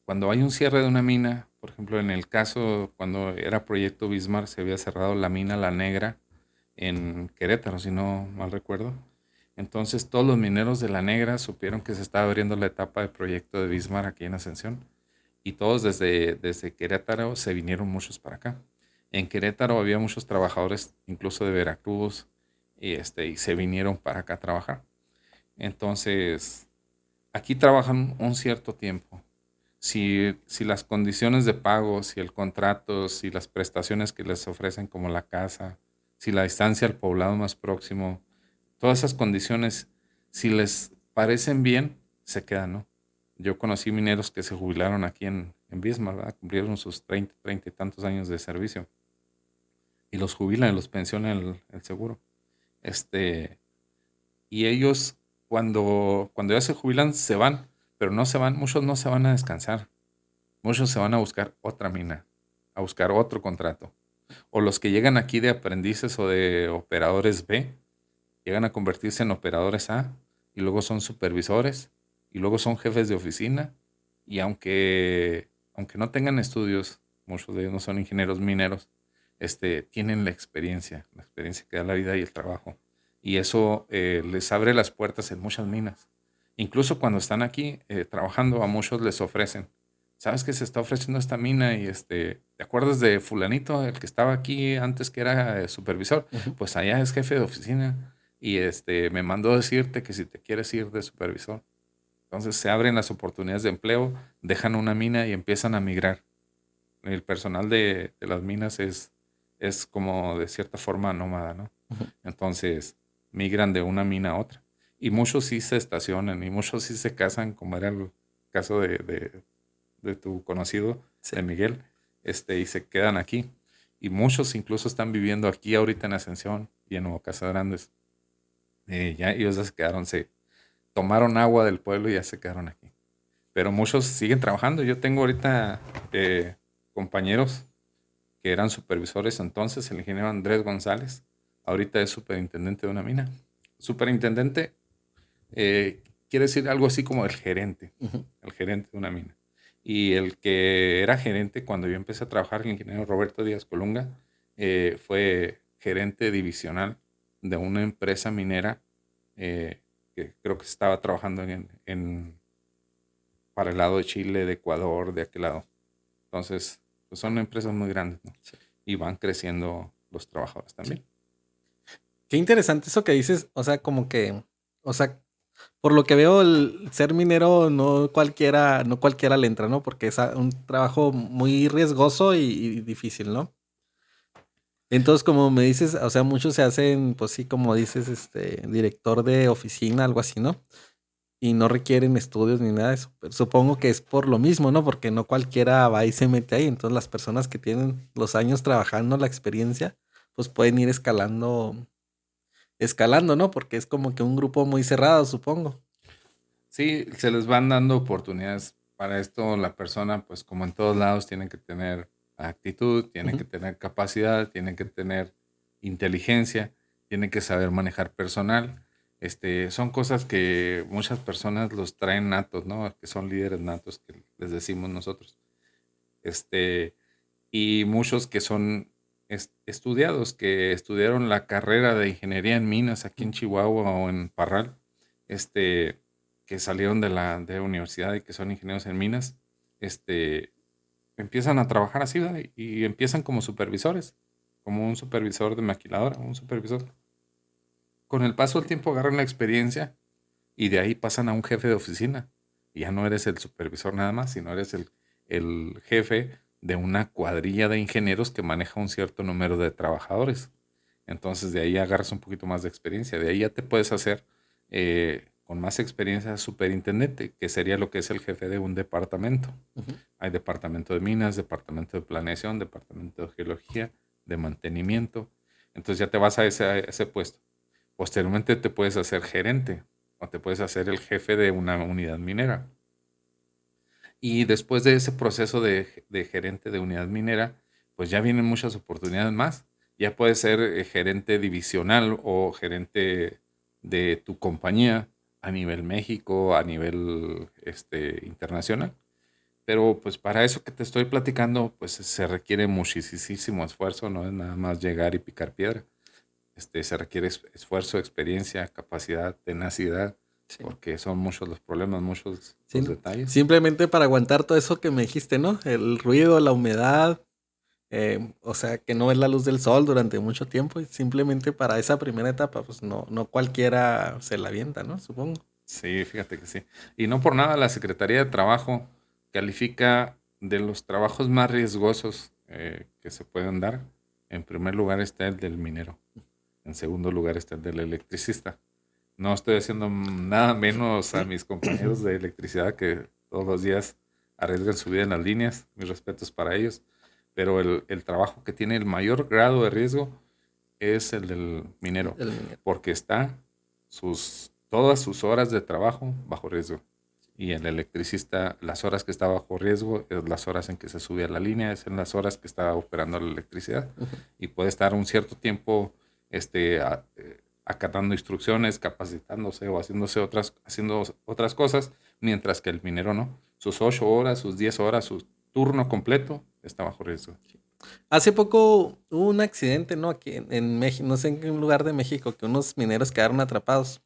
cuando hay un cierre de una mina, por ejemplo, en el caso cuando era Proyecto Bismarck, se había cerrado la mina La Negra en Querétaro, si no mal recuerdo. Entonces todos los mineros de La Negra supieron que se estaba abriendo la etapa de Proyecto de Bismarck aquí en Ascensión y todos desde Querétaro se vinieron muchos para acá. En Querétaro había muchos trabajadores, incluso de Veracruz, y se vinieron para acá a trabajar. Entonces, aquí trabajan un cierto tiempo. Si las condiciones de pago, si el contrato, si las prestaciones que les ofrecen como la casa, si la distancia al poblado más próximo, todas esas condiciones, si les parecen bien, se quedan, ¿no? Yo conocí mineros que se jubilaron aquí en Bismarck, ¿verdad? Cumplieron sus 30 y tantos años de servicio y los jubilan y los pensiona el seguro. Este, y ellos cuando ya se jubilan se van, pero no se van, muchos no se van a descansar, muchos se van a buscar otra mina, a buscar otro contrato. O los que llegan aquí de aprendices o de operadores B, llegan a convertirse en operadores A y luego son supervisores y luego son jefes de oficina y aunque no tengan estudios, muchos de ellos no son ingenieros mineros, tienen la experiencia que da la vida y el trabajo. Y eso les abre las puertas en muchas minas. Incluso cuando están aquí trabajando, a muchos les ofrecen. ¿Sabes que se está ofreciendo esta mina? Y ¿te acuerdas de fulanito, el que estaba aquí antes que era supervisor? ujú. Pues allá es jefe de oficina y me mandó decirte que si te quieres ir de supervisor. Entonces se abren las oportunidades de empleo, dejan una mina y empiezan a migrar. El personal de las minas es como de cierta forma nómada, ¿no? Ujú. Entonces migran de una mina a otra. Y muchos sí se estacionan y muchos sí se casan, como era el caso de tu conocido, Sí. de Miguel, y se quedan aquí. Y muchos incluso están viviendo aquí ahorita en Ascensión y en Nuevo Casa Grandes. Ya ellos ya se quedaron, se tomaron agua del pueblo y ya se quedaron aquí. Pero muchos siguen trabajando. Yo tengo ahorita compañeros que eran supervisores entonces, el ingeniero Andrés González, ahorita es superintendente de una mina. Superintendente quiere decir algo así como Ujú. el gerente de una mina. Y el que era gerente cuando yo empecé a trabajar, el ingeniero Roberto Díaz Colunga, fue gerente divisional de una empresa minera que creo que estaba trabajando para el lado de Chile, de Ecuador, de aquel lado. Entonces, pues son empresas muy grandes, ¿no? Sí. Y van creciendo los trabajadores también. Qué interesante eso que dices, o sea, como que, o sea, por lo que veo, el ser minero no cualquiera le entra, ¿no? Porque es un trabajo muy riesgoso y difícil, ¿no? Entonces, como me dices, o sea, muchos se hacen, pues sí, como dices, director de oficina, algo así, ¿no? Y no requieren estudios ni nada de eso. Pero supongo que es por lo mismo, ¿no? Porque no cualquiera va y se mete ahí. Entonces, las personas que tienen los años trabajando, la experiencia, pues pueden ir escalando, ¿no? Porque es como que un grupo muy cerrado, supongo. Sí, se les van dando oportunidades. Para esto la persona, pues como en todos lados, tiene que tener actitud, tiene Ujú. que tener capacidad, tiene que tener inteligencia, tiene que saber manejar personal. Son cosas que muchas personas los traen natos, ¿no? Que son líderes natos, que les decimos nosotros. Este, y muchos que son estudiados, que estudiaron la carrera de ingeniería en minas aquí en Chihuahua o en Parral, que salieron de la universidad y que son ingenieros en minas, este, empiezan a trabajar así, ¿verdad? Y empiezan como supervisores, como un supervisor de maquiladora, un supervisor. Con el paso del tiempo agarran la experiencia y de ahí pasan a un jefe de oficina. Y ya no eres el supervisor nada más, sino eres el jefe de una cuadrilla de ingenieros que maneja un cierto número de trabajadores. Entonces de ahí agarras un poquito más de experiencia. De ahí ya te puedes hacer con más experiencia superintendente, que sería lo que es el jefe de un departamento. Ujú. Hay departamento de minas, departamento de planeación, departamento de geología, de mantenimiento. Entonces ya te vas a ese puesto. Posteriormente te puedes hacer gerente o te puedes hacer el jefe de una unidad minera. Y después de ese proceso de gerente de unidad minera, pues ya vienen muchas oportunidades más. Ya puedes ser gerente divisional o gerente de tu compañía a nivel México, a nivel internacional. Pero pues para eso que te estoy platicando, pues se requiere muchísimo esfuerzo, no es nada más llegar y picar piedra. Se requiere esfuerzo, experiencia, capacidad, tenacidad, Sí. porque son muchos los problemas, muchos Sí, los ¿no? detalles. Simplemente para aguantar todo eso que me dijiste, ¿no? El ruido, la humedad, o sea, que no ves la luz del sol durante mucho tiempo y simplemente para esa primera etapa, pues no cualquiera se la avienta, ¿no? Supongo. Sí, fíjate que sí. Y no por nada la Secretaría de Trabajo califica de los trabajos más riesgosos que se pueden dar. En primer lugar está el del minero. En segundo lugar está el del electricista. No estoy haciendo nada menos a mis compañeros de electricidad que todos los días arriesgan su vida en las líneas. Mis respetos para ellos. Pero el trabajo que tiene el mayor grado de riesgo es el del minero, El minero. porque está todas sus horas de trabajo bajo riesgo. Y el electricista, las horas que está bajo riesgo, es las horas en que se sube a la línea, es en las horas que está operando la electricidad. Ujú. Y puede estar un cierto tiempo acatando instrucciones, capacitándose o haciendo otras cosas, mientras que el minero no. Sus 8 horas, sus 10 horas, su turno completo está bajo riesgo. Hace poco hubo un accidente, ¿no? Aquí en México, no sé en qué lugar de México, que unos mineros quedaron atrapados.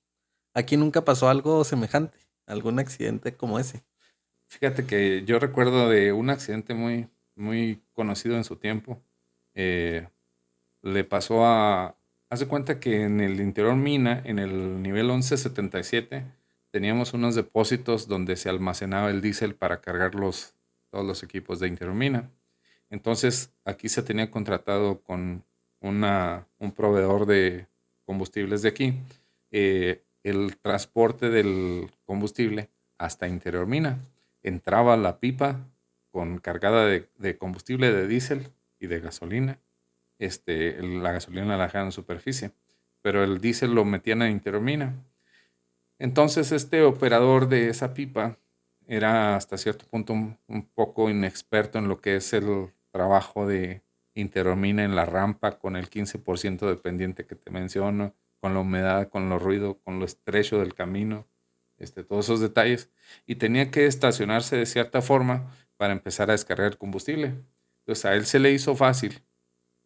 Aquí nunca pasó algo semejante, algún accidente como ese. Fíjate que yo recuerdo de un accidente muy, muy conocido en su tiempo. Eh, Le pasó haz de cuenta que en el interior mina, en el nivel 1177, teníamos unos depósitos donde se almacenaba el diésel para cargar todos los equipos de interior mina. Entonces, aquí se tenía contratado con un proveedor de combustibles de aquí, el transporte del combustible hasta interior mina. Entraba la pipa cargada de combustible de diésel y de gasolina. La gasolina la dejaban en superficie, pero el diésel lo metían en interior mina. Entonces, este operador de esa pipa era hasta cierto punto un poco inexperto en lo que es el trabajo de interromina en la rampa con el 15% de pendiente que te menciono, con la humedad, con lo ruido, con lo estrecho del camino, todos esos detalles. Y tenía que estacionarse de cierta forma para empezar a descargar el combustible. Entonces a él se le hizo fácil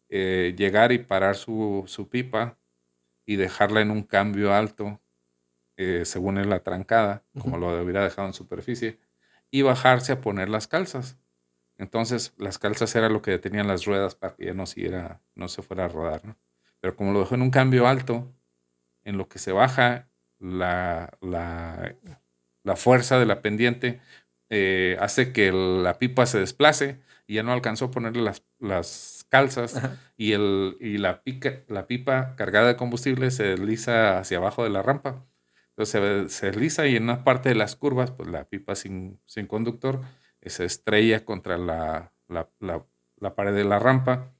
llegar y parar su pipa y dejarla en un cambio alto según él la trancada, como Ujú. lo hubiera dejado en superficie, y bajarse a poner las calzas. Entonces, las calzas era lo que detenían las ruedas para que ya no se fuera a rodar, ¿no? Pero como lo dejó en un cambio alto, en lo que se baja la, la, la fuerza de la pendiente hace que la pipa se desplace y ya no alcanzó a ponerle las calzas Ajá. la pipa cargada de combustible se desliza hacia abajo de la rampa. Entonces se desliza y en una parte de las curvas, pues la pipa sin conductor se estrella contra la pared de la rampa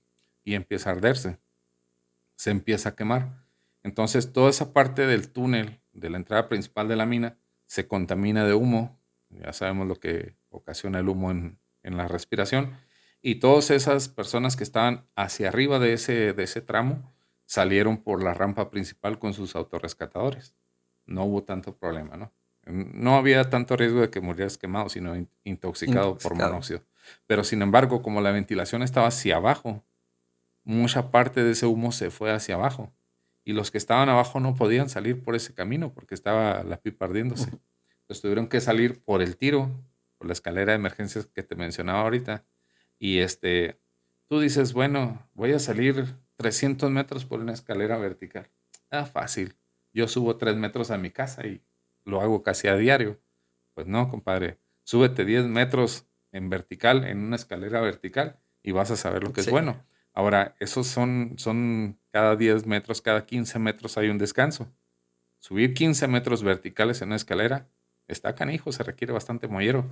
y empieza a arderse, se empieza a quemar. Entonces toda esa parte del túnel de la entrada principal de la mina se contamina de humo. Ya sabemos lo que ocasiona el humo en la respiración. Y todas esas personas que estaban hacia arriba de ese tramo salieron por la rampa principal con sus autorrescatadores. No hubo tanto problema, ¿no? No había tanto riesgo de que murieras quemado, sino intoxicado por Intoxicado. monóxido. Pero sin embargo, como la ventilación estaba hacia abajo, mucha parte de ese humo se fue hacia abajo. Y los que estaban abajo no podían salir por ese camino porque estaba la pipa ardiéndose. Ujú. Entonces tuvieron que salir por el tiro, por la escalera de emergencias que te mencionaba ahorita. Y tú dices, bueno, voy a salir 300 metros por una escalera vertical. Ah, fácil. Yo subo 3 metros a mi casa y lo hago casi a diario. Pues no, compadre. Súbete 10 metros en vertical, en una escalera vertical, y vas a saber lo que es Sí. bueno. Ahora, esos son cada 10 metros, cada 15 metros hay un descanso. Subir 15 metros verticales en una escalera está canijo, se requiere bastante mollero.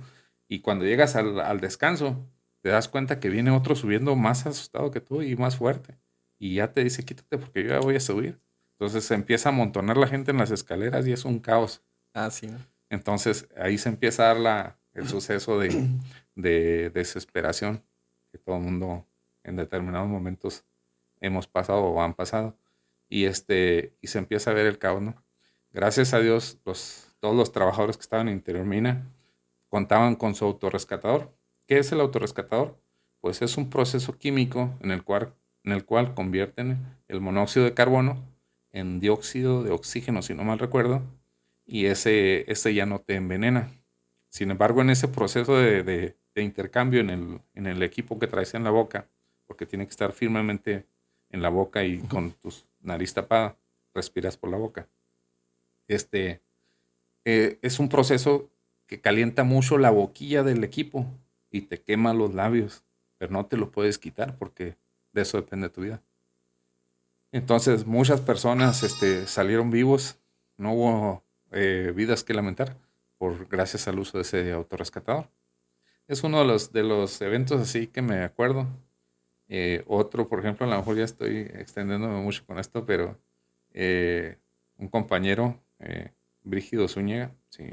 Y cuando llegas al descanso, te das cuenta que viene otro subiendo más asustado que tú y más fuerte. Y ya te dice, quítate porque yo ya voy a subir. Entonces se empieza a amontonar la gente en las escaleras y es un caos. Ah, sí, ¿no? Entonces ahí se empieza a dar el suceso de desesperación que todo el mundo en determinados momentos hemos pasado o han pasado. Y se empieza a ver el caos, ¿no? Gracias a Dios, todos los trabajadores que estaban en interior mina contaban con su autorrescatador. ¿Qué es el autorrescatador? Pues es un proceso químico en el cual convierten el monóxido de carbono en dióxido de oxígeno, si no mal recuerdo, y ese ya no te envenena. Sin embargo, en ese proceso de intercambio en el equipo que traes en la boca, porque tiene que estar firmemente en la boca y Ujú. con tu nariz tapada, respiras por la boca. Este es un proceso que calienta mucho la boquilla del equipo y te quema los labios, pero no te lo puedes quitar porque de eso depende tu vida. Entonces, muchas personas salieron vivos, no hubo vidas que lamentar gracias al uso de ese autorrescatador. Es uno de los eventos así que me acuerdo. Otro, por ejemplo, a lo mejor ya estoy extendiéndome mucho con esto, pero un compañero, Brígido Zúñiga, si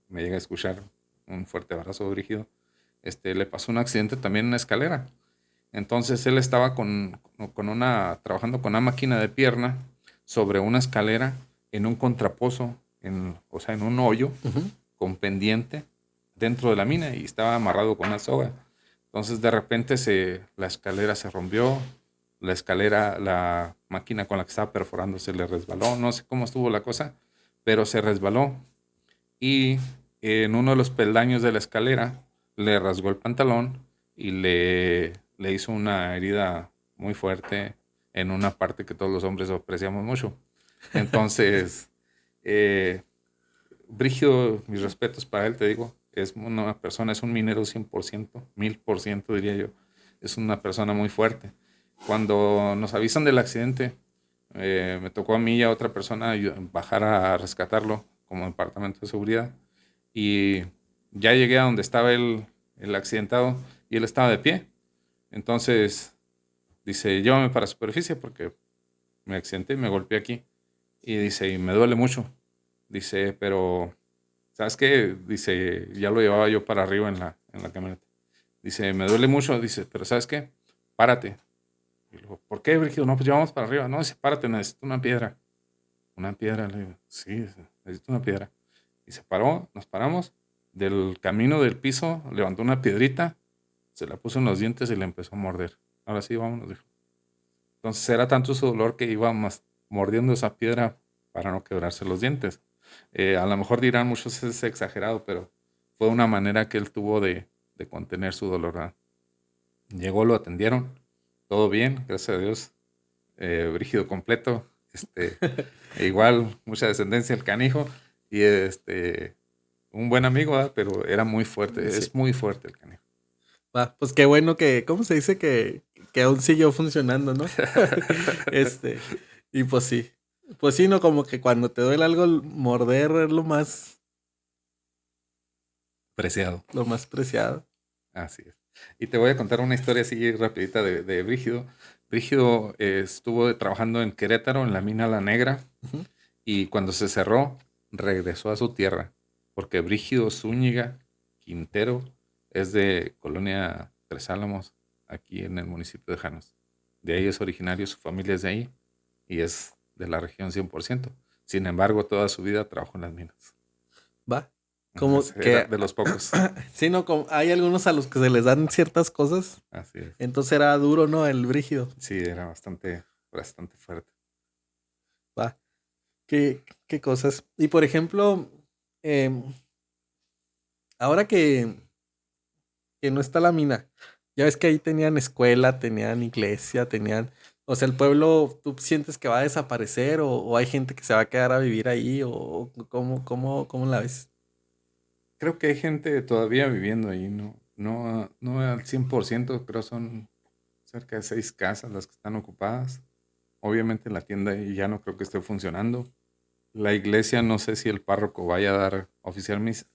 me llega a escuchar, un fuerte abrazo, Brígido, le pasó un accidente también en una escalera. Entonces él estaba trabajando con una máquina de pierna sobre una escalera en un contrapozo, o sea, en un hoyo Ujú. con pendiente dentro de la mina y estaba amarrado con una soga. Entonces de repente la escalera se rompió, la máquina con la que estaba perforando se le resbaló, no sé cómo estuvo la cosa, pero se resbaló y en uno de los peldaños de la escalera le rasgó el pantalón y le hizo una herida muy fuerte en una parte que todos los hombres apreciamos mucho. Entonces, eh, Brígido, mis respetos para él, te digo, es una persona, es un minero 100%, 1000% diría yo. Es una persona muy fuerte. Cuando nos avisan del accidente, me tocó a mí y a otra persona bajar a rescatarlo como departamento de seguridad. Y ya llegué a donde estaba el accidentado y él estaba de pie. Entonces dice, llévame para superficie porque me accidenté y me golpeé aquí. Y dice, y me duele mucho. Dice, pero ¿sabes qué? Dice, ya lo llevaba yo para arriba en la camioneta. Dice, me duele mucho. Dice, pero ¿sabes qué? Párate. Y le digo, ¿por qué, Brígido? No, pues llevamos para arriba. No, dice, párate, necesito una piedra. Una piedra. Le digo, sí, necesito una piedra. Y se paró, nos paramos. Del camino del piso levantó una piedrita, se la puso en los dientes y le empezó a morder. Ahora sí, vámonos, dijo. Entonces era tanto su dolor que iba mordiendo esa piedra para no quebrarse los dientes. A lo mejor dirán muchos es exagerado, pero fue una manera que él tuvo de contener su dolor, ¿verdad? Llegó, lo atendieron, todo bien, gracias a Dios. Brígido completo, e igual mucha descendencia el canijo y un buen amigo, ¿verdad? Pero era muy fuerte, Sí. es muy fuerte el canijo. Va, pues qué bueno que, ¿cómo se dice? Que aún siguió funcionando, ¿no? Este, y pues sí. Pues sí, no, como que cuando te duele algo, morder es Preciado. lo más preciado. Así es. Y te voy a contar una historia así rapidita de Brígido. Brígido estuvo trabajando en Querétaro, en la mina La Negra, Ujú. y cuando se cerró, regresó a su tierra, porque Brígido Zúñiga Quintero es de Colonia Tres Álamos, aquí en el municipio de Janos. De ahí es originario, su familia es de ahí, y es de la región 100%. Sin embargo, toda su vida trabajó en las minas. Va. Ajá, Como era que, de los pocos. sí, no, como hay algunos a los que se les dan ciertas cosas, Así es. entonces era duro, ¿no? El brígido. Sí, era bastante fuerte. Va. ¿Qué cosas? Y por ejemplo, em, ahora que no está la mina, ya ves que ahí tenían escuela, tenían iglesia, tenían, o sea, el pueblo, ¿tú sientes que va a desaparecer o hay gente que se va a quedar a vivir ahí o cómo la ves? Creo que hay gente todavía viviendo ahí, no al 100%, creo son cerca de 6 casas las que están ocupadas. Obviamente la tienda ahí ya no creo que esté funcionando. La iglesia no sé si el párroco vaya a dar oficial misa,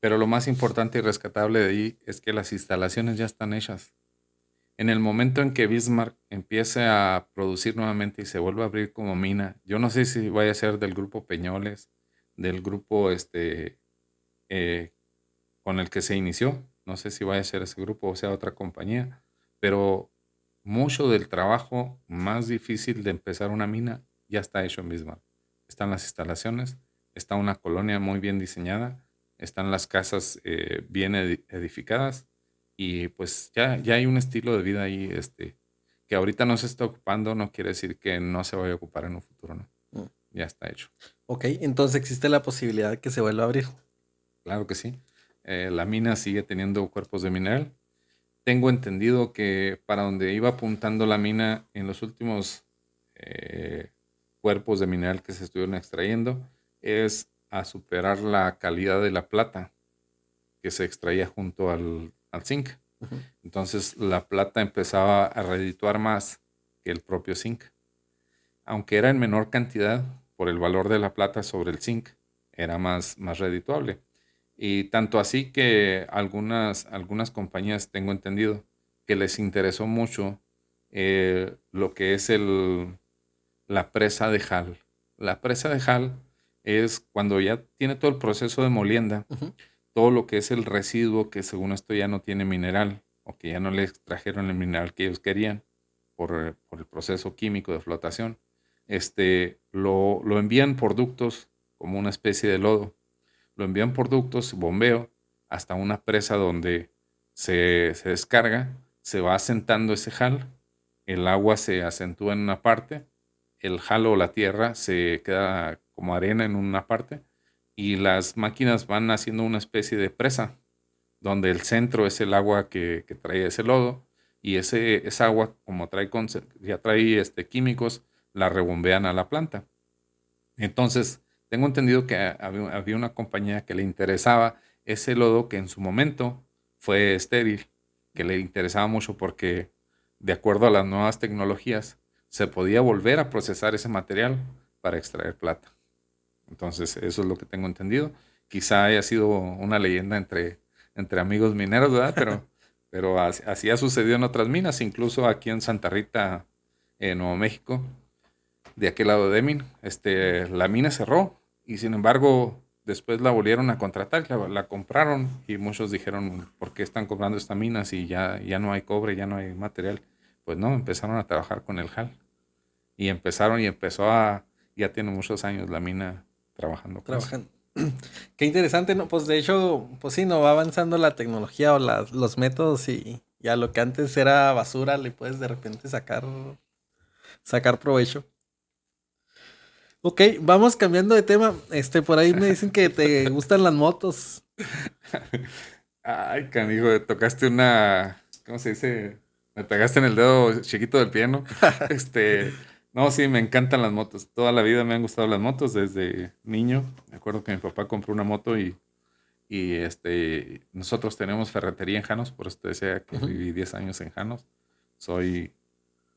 pero lo más importante y rescatable de ahí es que las instalaciones ya están hechas. En el momento en que Bismarck empiece a producir nuevamente y se vuelva a abrir como mina, yo no sé si vaya a ser del grupo Peñoles, del grupo eh, con el que se inició. No sé si vaya a ser ese grupo o sea otra compañía, pero mucho del trabajo más difícil de empezar una mina ya está hecho en Bismarck. Están las instalaciones, está una colonia muy bien diseñada, están las casas bien edificadas y pues ya hay un estilo de vida ahí que ahorita no se está ocupando, no quiere decir que no se vaya a ocupar en un futuro, ¿no? Mm. Ya está hecho. Ok, entonces existe la posibilidad de que se vuelva a abrir. Claro que sí. La mina sigue teniendo cuerpos de mineral. Tengo entendido que para donde iba apuntando la mina en los últimos eh, cuerpos de mineral que se estuvieron extrayendo es a superar la calidad de la plata que se extraía junto al zinc. Ujú. Entonces la plata empezaba a redituar más que el propio zinc. Aunque era en menor cantidad por el valor de la plata sobre el zinc, era más redituable. Y tanto así que algunas compañías, tengo entendido, que les interesó mucho lo que es la presa de Hall. La presa de Hall es cuando ya tiene todo el proceso de molienda, Ujú. todo lo que es el residuo que según esto ya no tiene mineral o que ya no le extrajeron el mineral que ellos querían por el proceso químico de flotación, lo envían por ductos como una especie de lodo, lo envían por ductos, bombeo, hasta una presa donde se descarga, se va asentando ese jal, el agua se acentúa en una parte, el jal o la tierra se queda como arena en una parte y las máquinas van haciendo una especie de presa, donde el centro es el agua que trae ese lodo y esa agua, como ya trae químicos, la rebombean a la planta. Entonces, tengo entendido que había una compañía que le interesaba ese lodo que en su momento fue estéril, que le interesaba mucho porque, de acuerdo a las nuevas tecnologías, se podía volver a procesar ese material para extraer plata. Entonces, eso es lo que tengo entendido. Quizá haya sido una leyenda entre amigos mineros, ¿verdad? Pero así ha sucedido en otras minas, incluso aquí en Santa Rita, en Nuevo México de aquel lado de Deming, la mina cerró y sin embargo después la volvieron a contratar, la compraron y muchos dijeron, ¿por qué están comprando esta mina si ya no hay cobre, ya no hay material? Pues no, empezaron a trabajar con el HAL y ya tiene muchos años la mina trabajando con eso. Trabajan. Qué interesante, ¿no? Pues de hecho, pues sí, no va avanzando la tecnología o los métodos y a lo que antes era basura le puedes de repente sacar provecho. Ok, vamos cambiando de tema. Por ahí me dicen que te gustan las motos. Ay, canijo, tocaste ¿cómo se dice? Me pegaste en el dedo chiquito del pie, ¿no? No, sí, me encantan las motos. Toda la vida me han gustado las motos desde niño. Me acuerdo que mi papá compró una moto y nosotros tenemos ferretería en Janos, por eso te decía que Ujú. viví 10 años en Janos. Soy,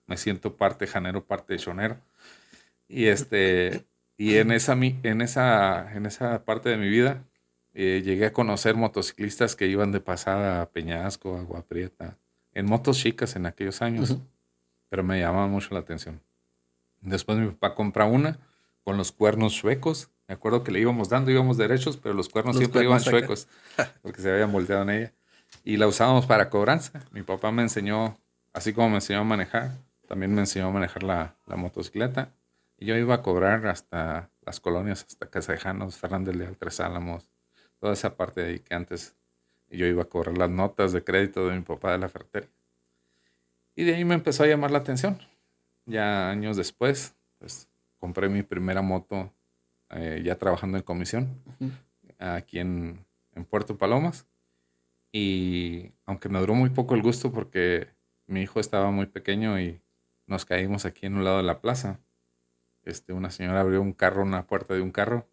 me siento parte janero, parte chonero. Y y en esa parte de mi vida llegué a conocer motociclistas que iban de pasada a Peñasco, a Agua Prieta, en motos chicas en aquellos años, Ujú. pero me llamaba mucho la atención. Después mi papá compra una con los cuernos chuecos. Me acuerdo que le íbamos derechos, pero los cuernos Los siempre iban cuernos acá. chuecos porque se habían volteado en ella. Y la usábamos para cobranza. Mi papá me enseñó, así como me enseñó a manejar, también me enseñó a manejar la motocicleta. Y yo iba a cobrar hasta las colonias, hasta Casejanos, Fernández Leal, Tres Álamos, toda esa parte de ahí que antes yo iba a cobrar las notas de crédito de mi papá de la ferretería. Y de ahí me empezó a llamar la atención. Ya años después, pues compré mi primera moto ya trabajando en comisión Ujú. aquí en Puerto Palomas. Y aunque me duró muy poco el gusto porque mi hijo estaba muy pequeño y nos caímos aquí en un lado de la plaza. Una señora abrió una puerta de un carro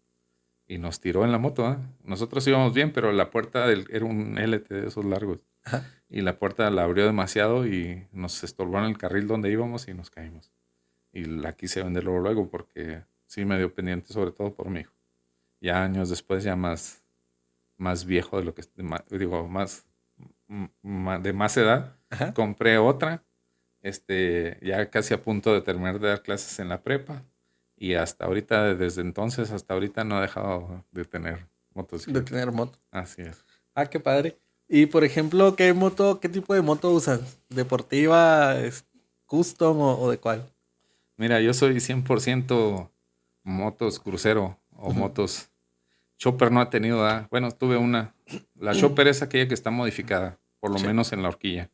y nos tiró en la moto, ¿eh? Nosotros íbamos bien, pero la puerta era un LT de esos largos. Ajá. Y la puerta la abrió demasiado y nos estorbó en el carril donde íbamos y nos caímos. Y la quise vender luego porque sí me dio pendiente, sobre todo por mi hijo. Ya años después, ya más viejo de lo que, digo, de más edad, Ajá. compré otra, ya casi a punto de terminar de dar clases en la prepa. Y hasta ahorita, desde entonces hasta ahorita, no he dejado de tener De motocicleta. tener moto. Así es. Ah, qué padre. Y por ejemplo, qué tipo de moto usas? ¿Deportiva, custom o de cuál? Mira, yo soy 100% motos crucero o Ujú. motos. Chopper no ha tenido, ¿verdad? Bueno, tuve una. La Chopper es aquella que está modificada, por lo Sí. menos en la horquilla.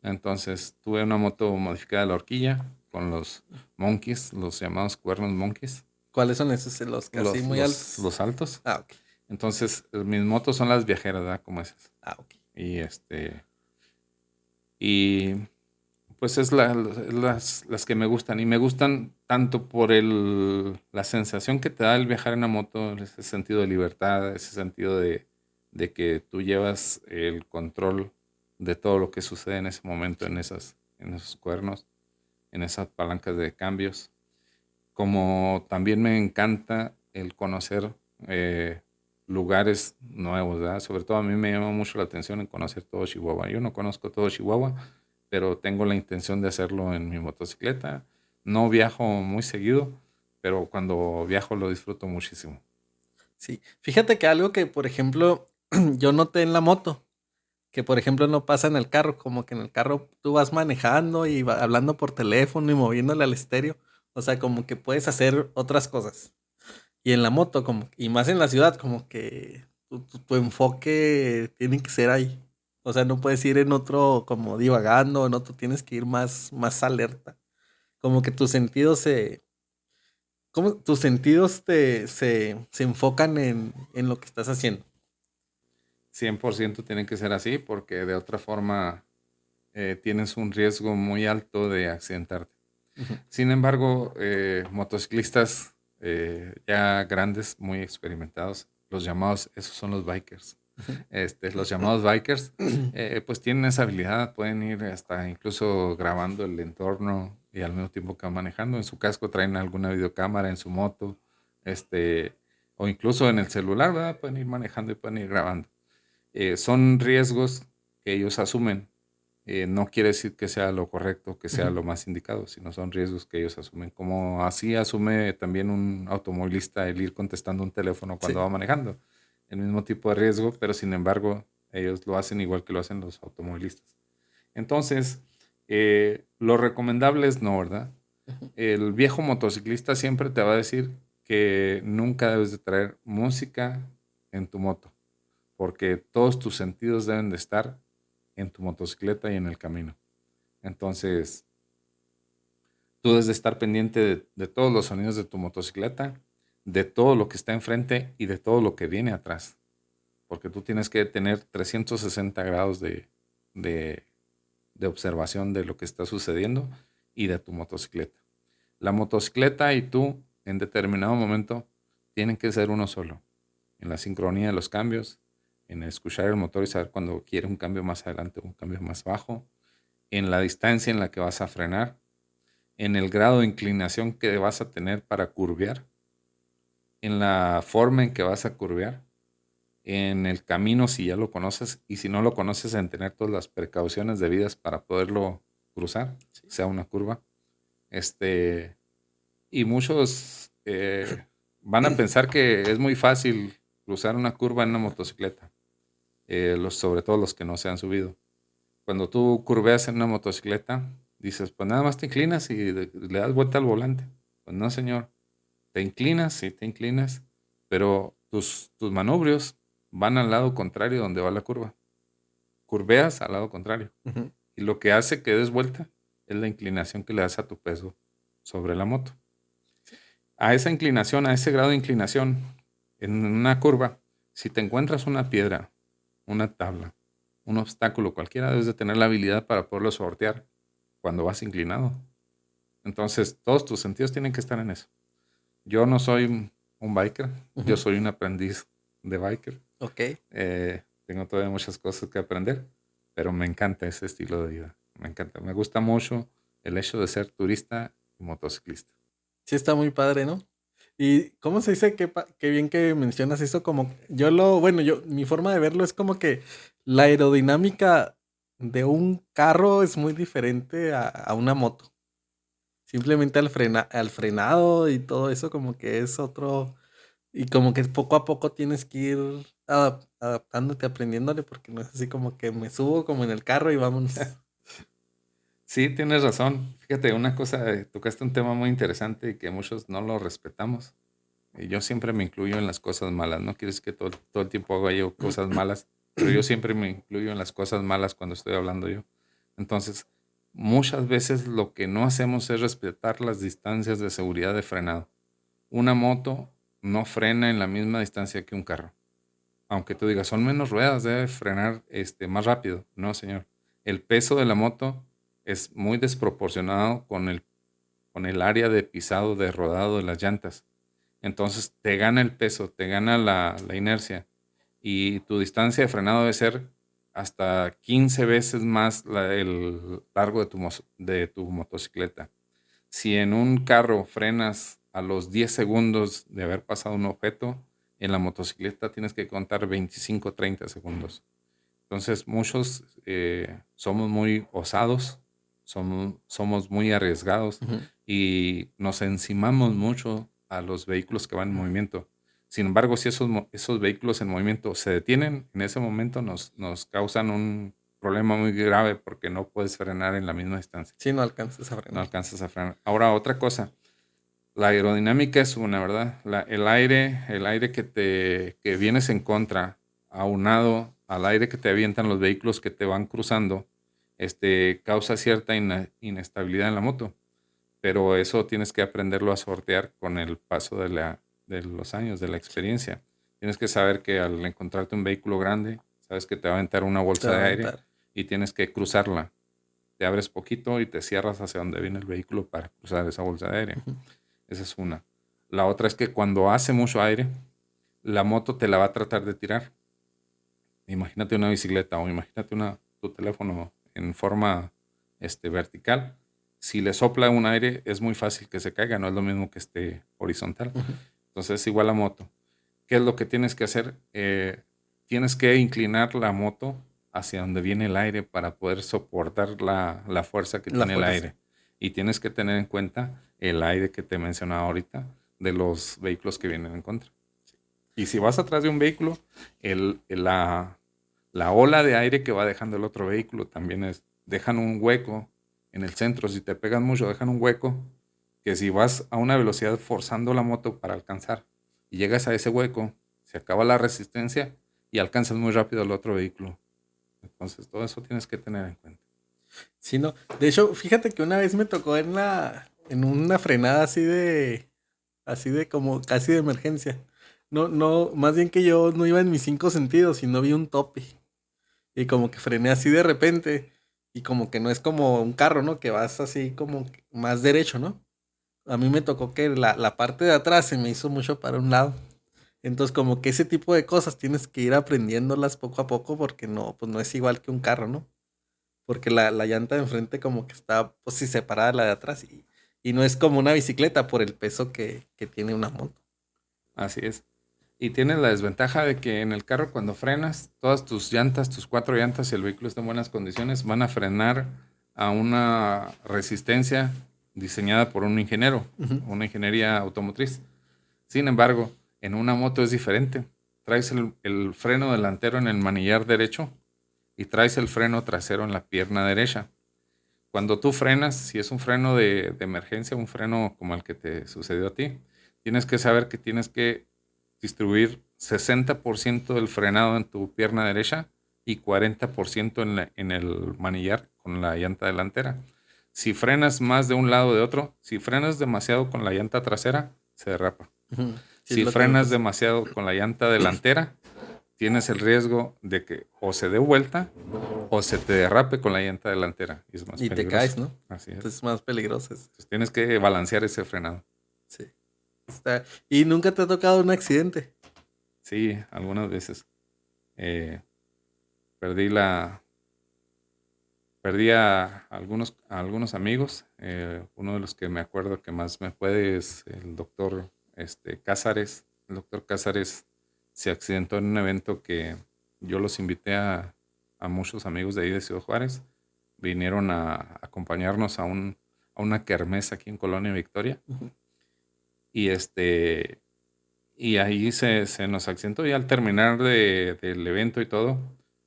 Entonces, tuve una moto modificada de la horquilla con los monkeys, los llamados cuernos monkeys, ¿Cuáles son esos? Los casi los, muy los, altos. los altos. Ah, ok. Entonces, mis motos son las viajeras, ¿verdad? Como esas. Ah, ok. Y y pues es las que me gustan. Y me gustan tanto por la sensación que te da el viajar en la moto, ese sentido de libertad, ese sentido de que tú llevas el control de todo lo que sucede en ese momento, en esos cuernos, en esas palancas de cambios. Como también me encanta el conocer lugares nuevos, ¿verdad? Sobre todo a mí me llama mucho la atención en conocer todo Chihuahua. Yo no conozco todo Chihuahua, pero tengo la intención de hacerlo en mi motocicleta. No viajo muy seguido, pero cuando viajo lo disfruto muchísimo. Sí. Fíjate que algo que, por ejemplo, yo noté en la moto, que por ejemplo no pasa en el carro, como que en el carro tú vas manejando y hablando por teléfono y moviéndole al estéreo. O sea, como que puedes hacer otras cosas. Y en la moto, como, y más en la ciudad, como que tu enfoque tiene que ser ahí. O sea, no puedes ir en otro como divagando, en otro tienes que ir más alerta. Como que tus sentidos como tus sentidos se enfocan en lo que estás haciendo. 100% tiene que ser así porque de otra forma tienes un riesgo muy alto de accidentarte. Ujú. Sin embargo, motociclistas ya grandes, muy experimentados, los llamados, esos son los bikers. Los llamados bikers, pues tienen esa habilidad, pueden ir hasta incluso grabando el entorno y al mismo tiempo que van manejando. En su casco traen alguna videocámara en su moto, este, o incluso en el celular, ¿verdad? Pueden ir manejando y pueden ir grabando. Son riesgos que ellos asumen. No quiere decir que sea lo correcto, que sea Ujú. lo más indicado, sino son riesgos que ellos asumen. Como así asume también un automovilista el ir contestando un teléfono cuando Sí. va manejando. El mismo tipo de riesgo, pero sin embargo, ellos lo hacen igual que lo hacen los automovilistas. Entonces, lo recomendable es no, ¿verdad? Ujú. El viejo motociclista siempre te va a decir que nunca debes de traer música en tu moto porque todos tus sentidos deben de estar en tu motocicleta y en el camino. Entonces, tú debes de estar pendiente de todos los sonidos de tu motocicleta, de todo lo que está enfrente y de todo lo que viene atrás, porque tú tienes que tener 360 grados de de observación de lo que está sucediendo y de tu motocicleta. La motocicleta y tú en determinado momento tienen que ser uno solo. En la sincronía de los cambios, en escuchar el motor y saber cuando quiere un cambio más adelante o un cambio más bajo, en la distancia en la que vas a frenar, en el grado de inclinación que vas a tener para curvear, en la forma en que vas a curvear, en el camino si ya lo conoces y si no lo conoces en tener todas las precauciones debidas para poderlo cruzar, sea una curva. Y muchos van a pensar que es muy fácil cruzar una curva en una motocicleta, sobre todo los que no se han subido. Cuando tú curveas en una motocicleta, dices, pues nada más te inclinas y le das vuelta al volante. Pues no, señor. Te inclinas, sí te inclinas, pero tus manubrios van al lado contrario donde va la curva. Curveas al lado contrario. Ujú. Y lo que hace que des vuelta es la inclinación que le das a tu peso sobre la moto. A esa inclinación, a ese grado de inclinación, en una curva, si te encuentras una piedra, una tabla, un obstáculo cualquiera, debes de tener la habilidad para poderlo sortear cuando vas inclinado. Entonces, todos tus sentidos tienen que estar en eso. Yo no soy un biker, yo soy un aprendiz de biker. Ok. Tengo todavía muchas cosas que aprender, pero me encanta ese estilo de vida. Me encanta. Me gusta mucho el hecho de ser turista y motociclista. Sí, está muy padre, ¿no? Y cómo se dice, qué bien que mencionas eso, como mi forma de verlo es como que la aerodinámica de un carro es muy diferente a una moto. Simplemente al frenado y todo eso como que es otro, y como que poco a poco tienes que ir adaptándote, aprendiéndole, porque no es así como que me subo como en el carro y vámonos. Sí, tienes razón. Fíjate, una cosa, tocaste un tema muy interesante y que muchos no lo respetamos. Y yo siempre me incluyo en las cosas malas. No quieres que todo el tiempo haga yo cosas malas, pero yo siempre me incluyo en las cosas malas cuando estoy hablando yo. Entonces, muchas veces lo que no hacemos es respetar las distancias de seguridad de frenado. Una moto no frena en la misma distancia que un carro. Aunque tú digas, son menos ruedas, debe frenar más rápido. No, señor. El peso de la moto es muy desproporcionado con el área de pisado, de rodado de las llantas. Entonces te gana el peso, te gana la inercia y tu distancia de frenado debe ser hasta 15 veces más el largo de tu motocicleta. Si en un carro frenas a los 10 segundos de haber pasado un objeto, en la motocicleta tienes que contar 25, 30 segundos. Entonces muchos somos muy osados, somos muy arriesgados Ujú. y nos encimamos mucho a los vehículos que van en movimiento. Sin embargo, si esos vehículos en movimiento se detienen, en ese momento nos causan un problema muy grave porque no puedes frenar en la misma distancia. Sí, no alcanzas a No frenar. alcanzas a frenar. Ahora, otra cosa, la aerodinámica es una, ¿verdad? El aire que vienes en contra, aunado al aire que te avientan los vehículos que te van cruzando, causa cierta inestabilidad en la moto. Pero eso tienes que aprenderlo a sortear con el paso de los años, de la experiencia. Tienes que saber que al encontrarte un vehículo grande, sabes que te va a aventar una Te bolsa va a de aire aventar. y tienes que cruzarla. Te abres poquito y te cierras hacia donde viene el vehículo para cruzar esa bolsa de aire. Ujú. Esa es una. La otra es que cuando hace mucho aire, la moto te la va a tratar de tirar. Imagínate una bicicleta o imagínate tu teléfono en forma vertical. Si le sopla un aire, es muy fácil que se caiga, no es lo mismo que esté horizontal. Ujú. Entonces es igual la moto. ¿Qué es lo que tienes que hacer? Tienes que inclinar la moto hacia donde viene el aire para poder soportar la fuerza que La tiene el fuerza. aire. Y tienes que tener en cuenta el aire que te mencionaba ahorita de los vehículos que vienen en contra. Y si vas atrás de un vehículo, la ola de aire que va dejando el otro vehículo también dejan un hueco en el centro. Si te pegan mucho, dejan un hueco que si vas a una velocidad forzando la moto para alcanzar y llegas a ese hueco, se acaba la resistencia y alcanzas muy rápido al otro vehículo. Entonces, todo eso tienes que tener en cuenta. Sí, no. De hecho, fíjate que una vez me tocó en una frenada así de como casi de emergencia. No, no, más bien que yo no iba en mis cinco sentidos y no vi un tope. Y como que frené así de repente. Y como que no es como un carro, ¿no? Que vas así como más derecho, ¿no? A mí me tocó que la parte de atrás se me hizo mucho para un lado. Entonces, como que ese tipo de cosas tienes que ir aprendiéndolas poco a poco porque no, pues no es igual que un carro, ¿no? Porque la llanta de enfrente como que está, pues sí, separada de la de atrás y no es como una bicicleta por el peso que tiene una moto. Así es. Y tienes la desventaja de que en el carro cuando frenas, todas tus llantas, tus cuatro llantas, si el vehículo está en buenas condiciones, van a frenar a una resistencia diseñada por un ingeniero, Ujú. una ingeniería automotriz. Sin embargo, en una moto es diferente. Traes el freno delantero en el manillar derecho y traes el freno trasero en la pierna derecha. Cuando tú frenas, si es un freno de emergencia, un freno como el que te sucedió a ti, tienes que saber que tienes que distribuir 60% del frenado en tu pierna derecha y 40% en el manillar con la llanta delantera. Si frenas más de un lado o de otro, si frenas demasiado con la llanta trasera, se derrapa. Ujú. Sí, es Si lo que me frenas pasa. demasiado con la llanta delantera, tienes el riesgo de que o se dé vuelta o se te derrape con la llanta delantera y es más Y te peligroso. caes, ¿no? Así es. Entonces es más peligroso. Entonces tienes que balancear ese frenado. Sí. Está. Y nunca te ha tocado un accidente. Sí, algunas veces. Eh, perdí la, perdí a algunos amigos. Uno de los que me acuerdo que más me puede es el doctor Cázares. El doctor Cázares se accidentó en un evento que yo los invité a muchos amigos de ahí de Ciudad Juárez. Vinieron a acompañarnos a una kermés aquí en Colonia Victoria. Ujú. Y y ahí se nos accidentó y al terminar del evento y todo,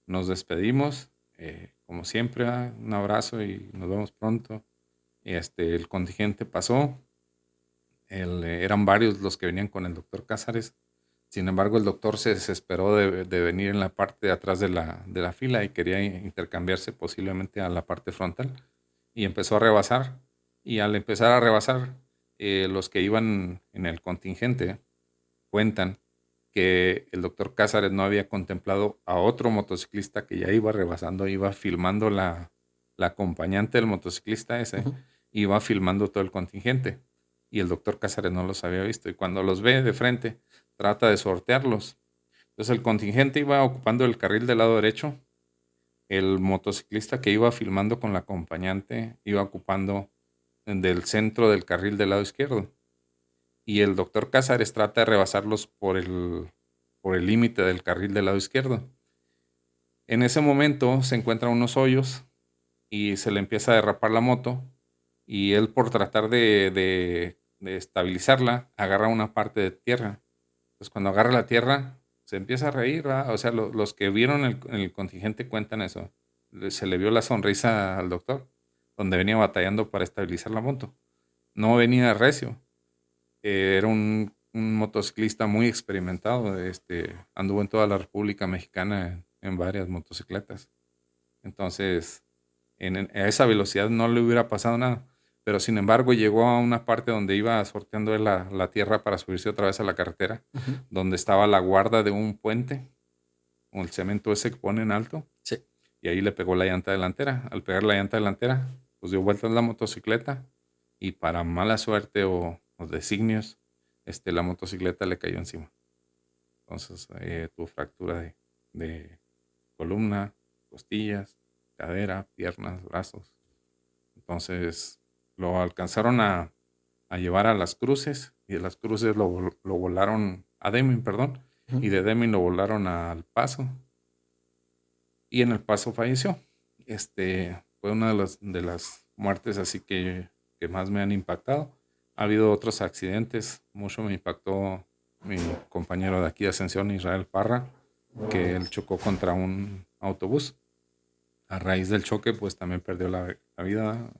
nos despedimos, como siempre, un abrazo y nos vemos pronto. Y el contingente pasó, eran varios los que venían con el doctor Cázares. Sin embargo, el doctor se desesperó de venir en la parte de atrás de la fila y quería intercambiarse posiblemente a la parte frontal. Y empezó a rebasar. Y al empezar a rebasar, los que iban en el contingente cuentan que el doctor Cázares no había contemplado a otro motociclista que ya iba rebasando, iba filmando la acompañante del motociclista ese, Ujú. iba filmando todo el contingente. Y el doctor Cázares no los había visto. Y cuando los ve de frente, trata de sortearlos. Entonces el contingente iba ocupando el carril del lado derecho. El motociclista que iba filmando con la acompañante iba ocupando del centro del carril del lado izquierdo y el doctor Cázares trata de rebasarlos por el límite del carril del lado izquierdo. En ese momento se encuentran unos hoyos y se le empieza a derrapar la moto y él por tratar de estabilizarla agarra una parte de tierra. Entonces cuando agarra la tierra se empieza a reír, ¿verdad? O sea, los que vieron el contingente cuentan eso. Se le vio la sonrisa al doctor, donde venía batallando para estabilizar la moto. No venía recio, era un motociclista muy experimentado, anduvo en toda la República Mexicana en varias motocicletas. Entonces, a esa velocidad no le hubiera pasado nada. Pero sin embargo, llegó a una parte donde iba sorteando él la tierra para subirse otra vez a la carretera, Ujú. donde estaba la guarda de un puente, o el cemento ese que ponen alto, Sí. y ahí le pegó la llanta delantera. Al pegar la llanta delantera, pues dio vueltas la motocicleta y para mala suerte o designios, la motocicleta le cayó encima. Entonces tuvo fractura de columna, costillas, cadera, piernas, brazos. Entonces lo alcanzaron a llevar a Las Cruces y de Las Cruces lo volaron a Deming, perdón, Ujú. y de Deming lo volaron al Paso y en el Paso falleció. Fue una de las muertes así que más me han impactado. Ha habido otros accidentes, mucho me impactó mi compañero de aquí de Ascensión, Israel Parra, que él chocó contra un autobús. A raíz del choque, pues también perdió la vida.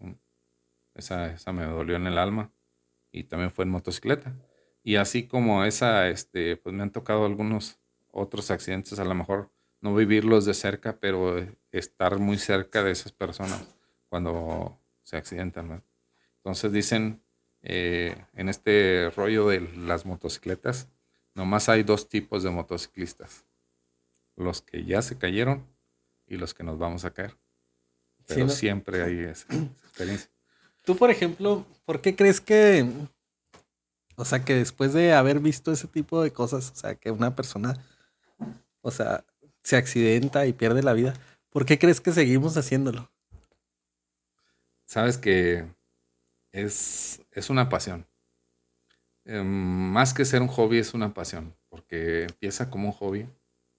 Esa me dolió en el alma y también fue en motocicleta. Y así como esa, pues me han tocado algunos otros accidentes, a lo mejor no vivirlos de cerca, pero estar muy cerca de esas personas cuando se accidentan, ¿no? Entonces dicen, en este rollo de las motocicletas, nomás hay dos tipos de motociclistas, los que ya se cayeron y los que nos vamos a caer. Sí, pero ¿no? siempre hay esa experiencia. Tú, por ejemplo, ¿por qué crees que, o sea, que después de haber visto ese tipo de cosas, o sea, que una persona, o sea, se accidenta y pierde la vida, ¿por qué crees que seguimos haciéndolo? Sabes que es una pasión. Más que ser un hobby, es una pasión, porque empieza como un hobby,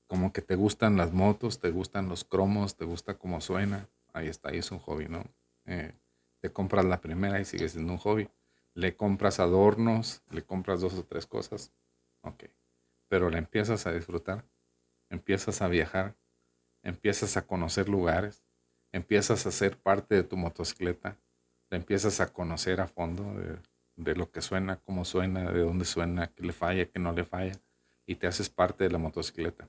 como que te gustan las motos, te gustan los cromos, te gusta cómo suena, ahí está, ahí es un hobby, ¿no? Eh, Te compras la primera y sigue siendo un hobby. Le compras adornos, le compras dos o tres cosas, ok, pero la empiezas a disfrutar, empiezas a viajar, empiezas a conocer lugares, empiezas a ser parte de tu motocicleta, la empiezas a conocer a fondo de lo que suena, cómo suena, de dónde suena, qué le falla, qué no le falla, y te haces parte de la motocicleta.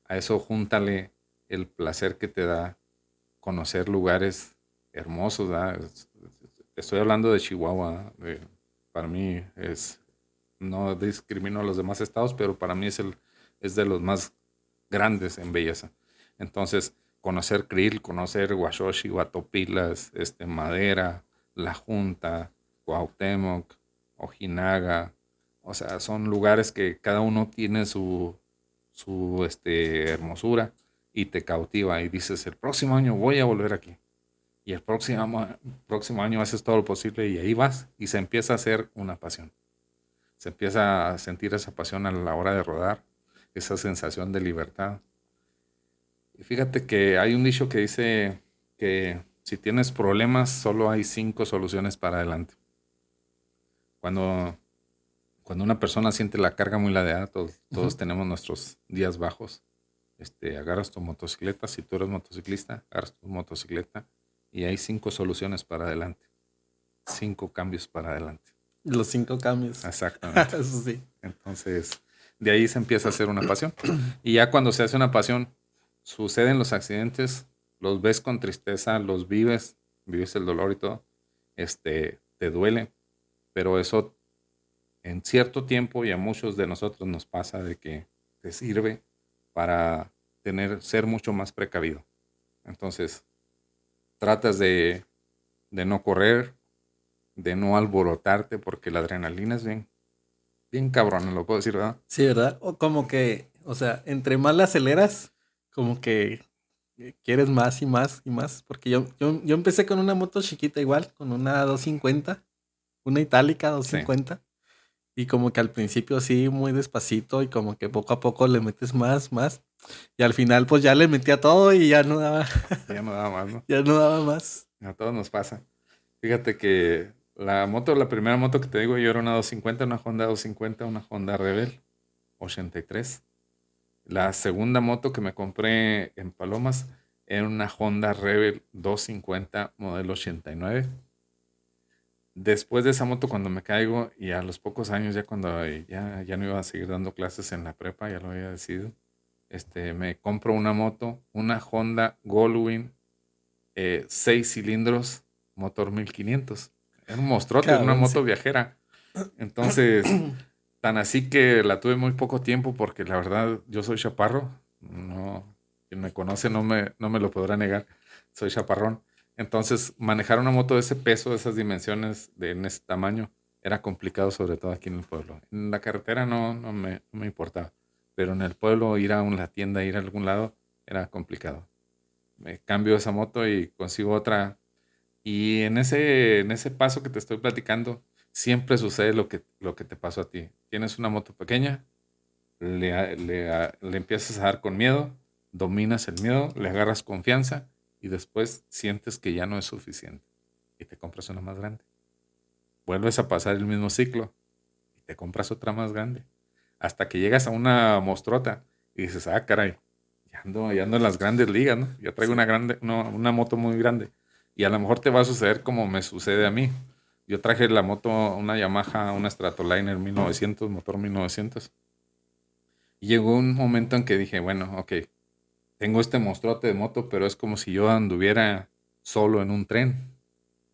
A eso júntale el placer que te da conocer lugares hermosos. ¿Verdad? Estoy hablando de Chihuahua. Para mí no discrimino a los demás estados, pero para mí es de los más grandes en belleza. Entonces, conocer Krill, conocer Huachochi, Guatopilas, Madera, La Junta, Cuauhtémoc, Ojinaga, o sea, son lugares que cada uno tiene su hermosura y te cautiva y dices, el próximo año voy a volver aquí. Y el próximo año haces todo lo posible y ahí vas y se empieza a hacer una pasión. Se empieza a sentir esa pasión a la hora de rodar, esa sensación de libertad. Y fíjate que hay un dicho que dice que si tienes problemas, solo hay 5 soluciones para adelante. Cuando, cuando una persona siente la carga muy ladeada, todos Ujú. tenemos nuestros días bajos. Agarras tu motocicleta, si tú eres motociclista, agarras tu motocicleta y hay 5 soluciones para adelante, 5 cambios para adelante. Los 5 cambios. Exactamente. Eso sí. Entonces, de ahí se empieza a hacer una pasión. Y ya cuando se hace una pasión, suceden los accidentes, los ves con tristeza, los vives, vives el dolor y todo, te duele, pero eso en cierto tiempo y a muchos de nosotros nos pasa de que te sirve para ser mucho más precavido. Entonces, tratas de no correr, de no alborotarte, porque la adrenalina es bien cabrona, lo puedo decir, ¿verdad? Sí, ¿verdad? O como que, o sea, entre más le aceleras, como que quieres más y más y más. Porque yo empecé con una moto chiquita igual, con una 250, una itálica Sí, 250. Y como que al principio sí, muy despacito y como que poco a poco le metes más, más. Y al final pues ya le metía todo y ya no daba, ya no daba más, ¿no? ya no daba más. A todos nos pasa. Fíjate que la primera moto que te digo yo era una 250, una Honda 250, una Honda Rebel 83. La segunda moto que me compré en Palomas era una Honda Rebel 250 modelo 89. Después de esa moto, cuando me caigo y a los pocos años, ya cuando ya no iba a seguir dando clases en la prepa, ya lo había decidido, me compro una moto, una Honda Goldwing 6 cilindros, motor 1500. Era un monstruote, era una Cabrón, moto sí. viajera. Entonces, tan así que la tuve muy poco tiempo porque la verdad yo soy chaparro. No, quien me conoce no me lo podrá negar. Soy chaparrón. Entonces, manejar una moto de ese peso, de esas dimensiones, en ese tamaño, era complicado, sobre todo aquí en el pueblo. En la carretera no me importaba. Pero en el pueblo, ir a una tienda, ir a algún lado, era complicado. Me cambio esa moto y consigo otra. Y en ese paso que te estoy platicando, siempre sucede lo que te pasó a ti. Tienes una moto pequeña, le empiezas a dar con miedo, dominas el miedo, le agarras confianza y después sientes que ya no es suficiente y te compras una más grande. Vuelves a pasar el mismo ciclo y te compras otra más grande. Hasta que llegas a una mostrota y dices, ah, caray, ya ando en las grandes ligas, ¿no? Ya traigo Sí. una moto muy grande. Y a lo mejor te va a suceder como me sucede a mí. Yo traje la moto, una Yamaha, una Stratoliner 1900, motor 1900. Y llegó un momento en que dije, bueno, ok, tengo este monstruote de moto, pero es como si yo anduviera solo en un tren.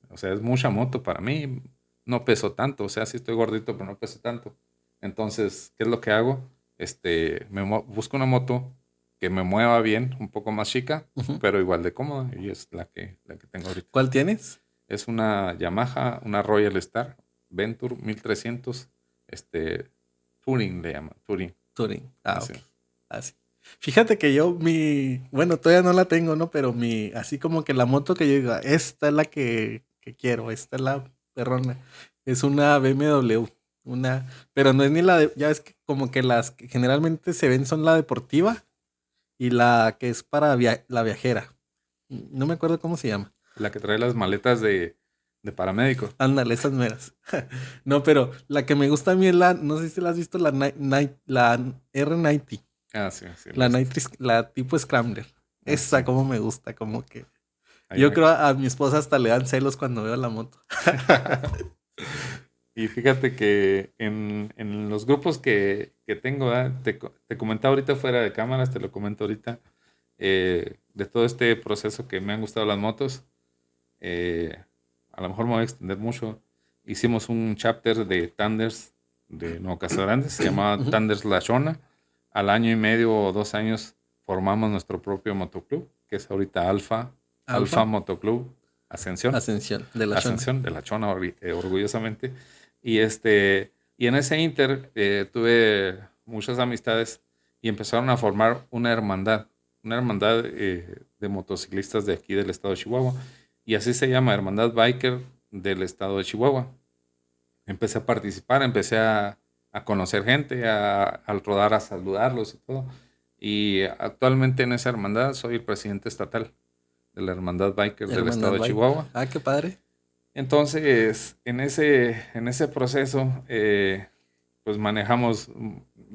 O sea, es mucha moto para mí. No peso tanto. O sea, sí estoy gordito, pero no peso tanto. Entonces, ¿qué es lo que hago? Busco una moto que me mueva bien, un poco más chica, Ujú. pero igual de cómoda, y es la que tengo ahorita. ¿Cuál tienes? Es una Yamaha, una Royal Star Venture 1300, Touring le llaman, Touring, Turing. Ah, así. ok. Así. Fíjate que yo, bueno, todavía no la tengo, ¿no? Pero así como que la moto que yo diga, esta es la que quiero, esta es la perrona. Es una BMW, pero no es ni ya ves que como que las que generalmente se ven son la deportiva y la que es para la viajera. No me acuerdo cómo se llama. La que trae las maletas de paramédico. Ándale, esas meras. No, pero la que me gusta a mí es no sé si la has visto, la R90. Ah, sí, sí, la he La visto. La tipo Scrambler. Ah, sí. Esa como me gusta, como que. Ahí Yo me... creo a mi esposa hasta le dan celos cuando veo la moto. Y fíjate que en los grupos que tengo, te comentaba ahorita fuera de cámaras, te lo comento ahorita, de todo este proceso que me han gustado las motos, eh, a lo mejor me voy a extender mucho. Hicimos un chapter de Thunders de Nuevo Casagrande, se llamaba Ujú. Thunders La Chona. Al año y medio o 2 años formamos nuestro propio motoclub, que es ahorita Alfa Alfa, Motoclub Ascensión. Ascensión, de la Shona. Ascensión de la Chona, orgullosamente. Y, y en ese inter tuve muchas amistades y empezaron a formar una hermandad de motociclistas de aquí del estado de Chihuahua. Y así se llama, Hermandad Biker del estado de Chihuahua. Empecé a participar, empecé a conocer gente, al rodar a saludarlos y todo. Y actualmente en esa hermandad soy el presidente estatal de la Hermandad Biker del estado Hermandad de Bike. Chihuahua. Ah, qué padre. Entonces, en ese proceso, pues manejamos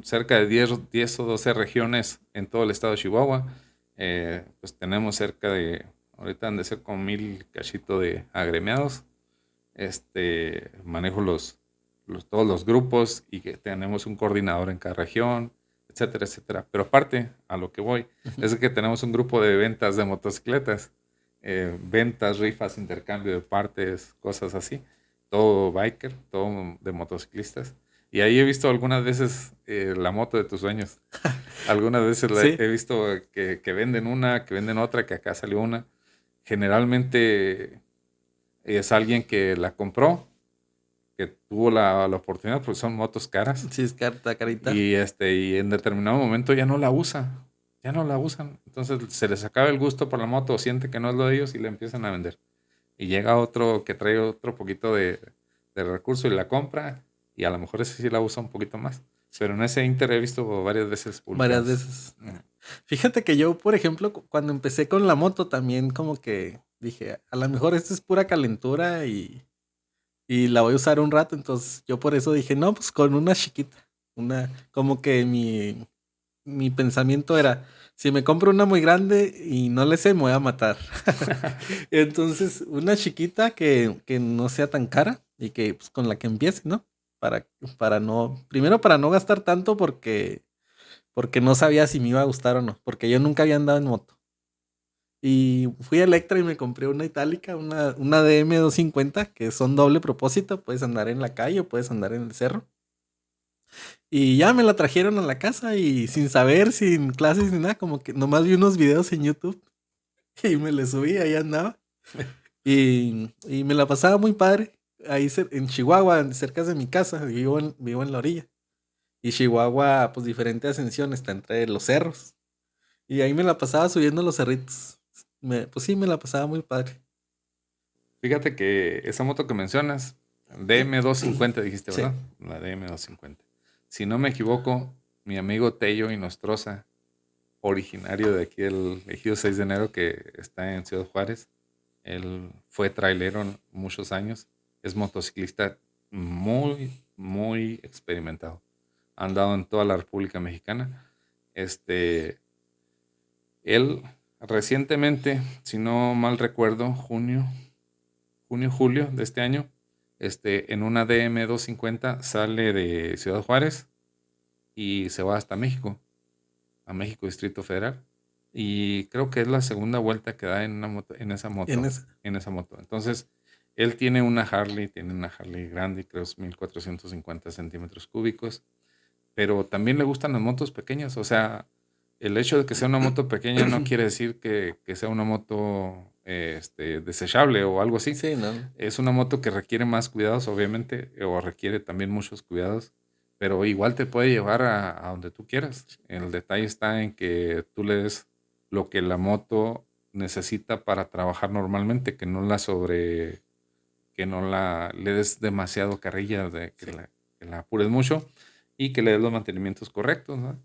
cerca de 10 o 12 regiones en todo el estado de Chihuahua. Pues tenemos cerca de, ahorita han de ser como 1,000 cachito de agremiados. Manejo todos los grupos y que tenemos un coordinador en cada región, etcétera, etcétera. Pero aparte, a lo que voy, Ujú. es que tenemos un grupo de ventas de motocicletas, ventas, rifas, intercambio de partes, cosas así. Todo biker, todo de motociclistas. Y ahí he visto algunas veces la moto de tus sueños. Algunas veces Sí, he visto que venden una, que venden otra, que acá salió una. Generalmente es alguien que la compró, que tuvo la oportunidad, porque son motos caras, sí, es carta, carita. y en determinado momento ya no la usa, ya no la usan. Entonces se les acaba el gusto por la moto, o siente que no es lo de ellos y la empiezan a vender. Y llega otro que trae otro poquito de recurso y la compra, y a lo mejor ese sí la usa un poquito más. Pero en ese inter he visto varias veces Varias publicadas. veces. Fíjate que yo, por ejemplo, cuando empecé con la moto también como que dije, a lo mejor esto es pura calentura y la voy a usar un rato. Entonces yo por eso dije, no, pues con una chiquita. Como que mi pensamiento era, si me compro una muy grande y no le sé, me voy a matar. Entonces, una chiquita que no sea tan cara y que pues, con la que empiece, ¿no? Para, primero para no gastar tanto porque no sabía si me iba a gustar o no, porque yo nunca había andado en moto. Y fui a Electra y me compré una itálica, una DM 250, que son doble propósito, puedes andar en la calle o puedes andar en el cerro. Y ya me la trajeron a la casa y sin saber, sin clases ni nada, como que nomás vi unos videos en YouTube y me le subí, ahí andaba. Y me la pasaba muy padre. Ahí en Chihuahua, cerca de mi casa, vivo en la orilla. Y Chihuahua, pues diferente ascensión, está entre los cerros. Y ahí me la pasaba subiendo los cerritos. Pues sí, me la pasaba muy padre. Fíjate que esa moto que mencionas, DM 250 dijiste, Sí. ¿verdad? La DM 250. Si no me equivoco, mi amigo Tello Inostroza, originario de aquí del Ejido 6 de enero, que está en Ciudad Juárez, él fue trailero muchos años, es motociclista muy, muy experimentado. Ha andado en toda la República Mexicana. Él recientemente, si no mal recuerdo, julio de este año, en una DM 250 sale de Ciudad Juárez y se va hasta México, a México Distrito Federal. Y creo que es la segunda vuelta que da en una moto, en esa En moto, esa. en esa moto. Entonces, él tiene una Harley grande, creo es 1450 centímetros cúbicos, pero también le gustan las motos pequeñas, o sea, el hecho de que sea una moto pequeña no quiere decir que sea una moto desechable o algo así. Sí, ¿no? Es una moto que requiere más cuidados, obviamente, o requiere también muchos cuidados, pero igual te puede llevar a donde tú quieras. El detalle está en que tú le des lo que la moto necesita para trabajar normalmente, que no la le des demasiado carrilla, Sí. que la apures mucho y que le des los mantenimientos correctos, ¿no?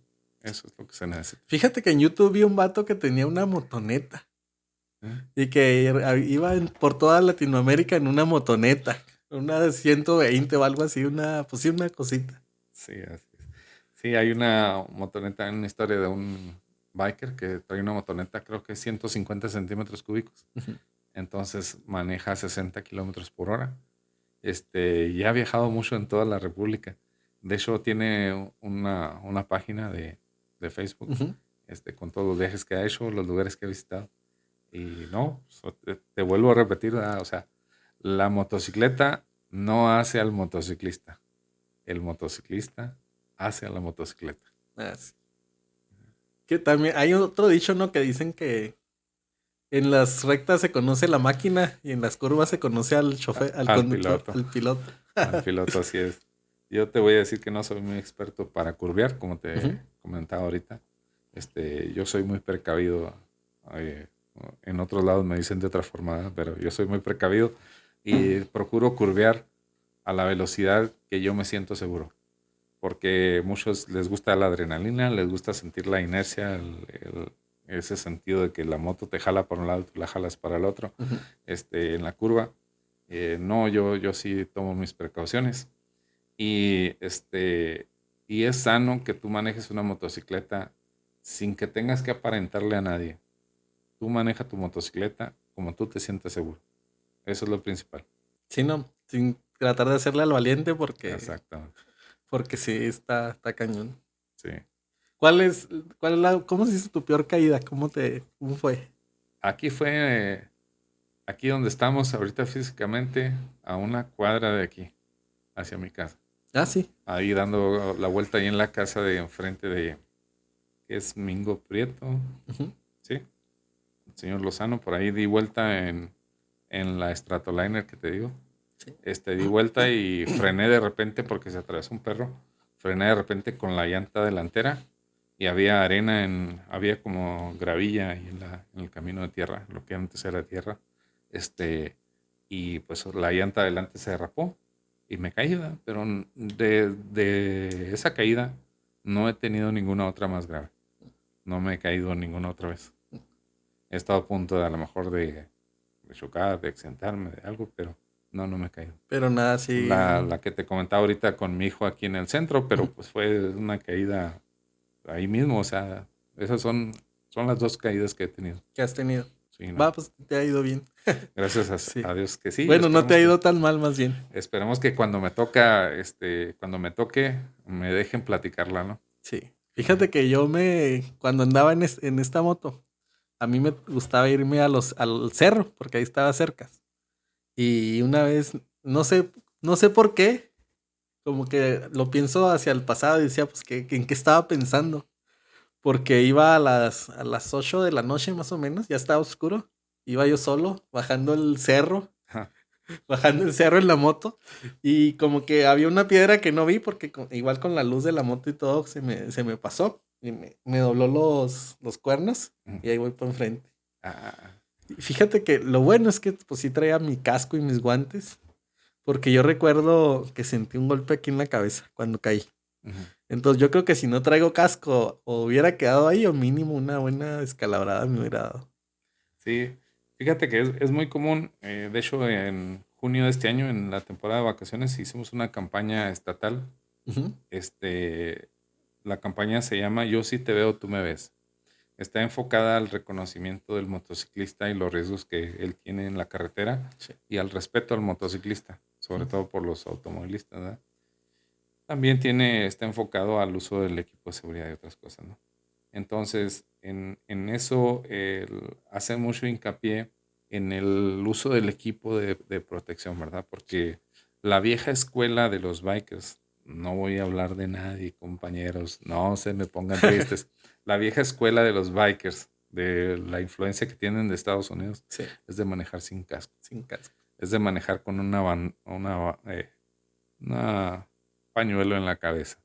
Eso es lo que se necesita. Fíjate que en YouTube vi un vato que tenía una motoneta ¿Eh? y que iba por toda Latinoamérica en una motoneta, una 120 o algo así, pues sí, una cosita. Sí, así es. Sí, hay una motoneta, una historia de un biker que trae una motoneta, creo que 150 centímetros cúbicos. Ujú. Entonces maneja 60 kilómetros por hora. Y ha viajado mucho en toda la República. De hecho, tiene una página de Facebook, Ujú. con todos los viajes que ha hecho, los lugares que ha visitado. Y no, te vuelvo a repetir, o sea, la motocicleta no hace al motociclista. El motociclista hace a la motocicleta. Ah, sí. Que también hay otro dicho, ¿no? Que dicen que en las rectas se conoce la máquina y en las curvas se conoce al chofer, al Al conductor, piloto, al piloto. al piloto así es. Yo te voy a decir que no soy muy experto para curvear, como Ujú. te comentaba ahorita. Yo soy muy precavido. eh, en otros lados me dicen de otra forma, ¿verdad? Pero yo soy muy precavido y procuro curvear a la velocidad que yo me siento seguro. Porque muchos les gusta la adrenalina, les gusta sentir la inercia, ese sentido de que la moto te jala para un lado, tú la jalas para el otro, Ujú. en la curva. No, yo sí tomo mis precauciones. Y, y es sano que tú manejes una motocicleta sin que tengas que aparentarle a nadie. Tú maneja tu motocicleta como tú te sientes seguro. Eso es lo principal. Sí, no, sin tratar de hacerle al valiente Exactamente. porque sí, está cañón. Sí. ¿Cuál es, cómo se hizo tu peor caída? ¿Cómo fue? Aquí fue, aquí donde estamos ahorita físicamente, a una cuadra de aquí, hacia mi casa. Ah, sí. Ahí dando la vuelta ahí en la casa de enfrente de, que es Mingo Prieto, Ujú. ¿sí? El señor Lozano, por ahí di vuelta en la Stratoliner que te digo. Sí. Di vuelta y frené de repente porque se atravesó un perro. Frené de repente con la llanta delantera y había arena había como gravilla ahí en el camino de tierra, lo que antes era tierra. Este, y pues la llanta adelante se derrapó y me caí, ¿verdad? Pero de esa caída no he tenido ninguna otra más grave. No me he caído ninguna otra vez. He estado a punto de a lo mejor de chocar, de accidentarme, de algo, pero no me he caído. Pero nada, así. La que te comentaba ahorita con mi hijo aquí en el centro, pero Ujú. pues fue una caída ahí mismo, o sea, esas son las dos caídas que he tenido. ¿Que has tenido? Sí, no. Va, pues te ha ido bien. Gracias Sí. a Dios que sí, Bueno, no te ha ido tan mal, más bien. esperemos que cuando me toca, cuando me toque, me dejen platicarla, ¿no? Sí. Ujú. Fíjate que cuando andaba en esta moto, a mí me gustaba irme al cerro, porque ahí estaba cerca. Y una vez, no sé por qué, como que lo pienso hacia el pasado y decía, pues, ¿en qué estaba pensando? Porque iba a las 8 de la noche más o menos, ya estaba oscuro. Iba yo solo, bajando el cerro en la moto. Y como que había una piedra que no vi porque igual con la luz de la moto y todo se me pasó. Y me dobló los cuernos Ujú. y ahí voy por enfrente. Ah, Y fíjate que lo bueno es que pues sí traía mi casco y mis guantes. Porque yo recuerdo que sentí un golpe aquí en la cabeza cuando caí. ujú. Entonces yo creo que si no traigo casco o hubiera quedado ahí o mínimo una buena descalabrada me hubiera dado. Sí, fíjate que es muy común, de hecho en junio de este año, en la temporada de vacaciones, hicimos una campaña estatal. Ujú. Este, la campaña se llama Yo sí te veo, tú me ves. Está enfocada al reconocimiento del motociclista y los riesgos que él tiene en la carretera Sí. y al respeto al motociclista, sobre Ujú. todo por los automovilistas, ¿verdad? También está enfocado al uso del equipo de seguridad y otras cosas, ¿no? Entonces, en eso hace mucho hincapié en el uso del equipo de protección, ¿verdad? Porque la vieja escuela de los bikers No voy a hablar de nadie, compañeros. No se me pongan tristes. La vieja escuela de los bikers, de la influencia que tienen de Estados Unidos, Sí, es de manejar sin casco. sin casco. Es de manejar con una pañuelo en la cabeza.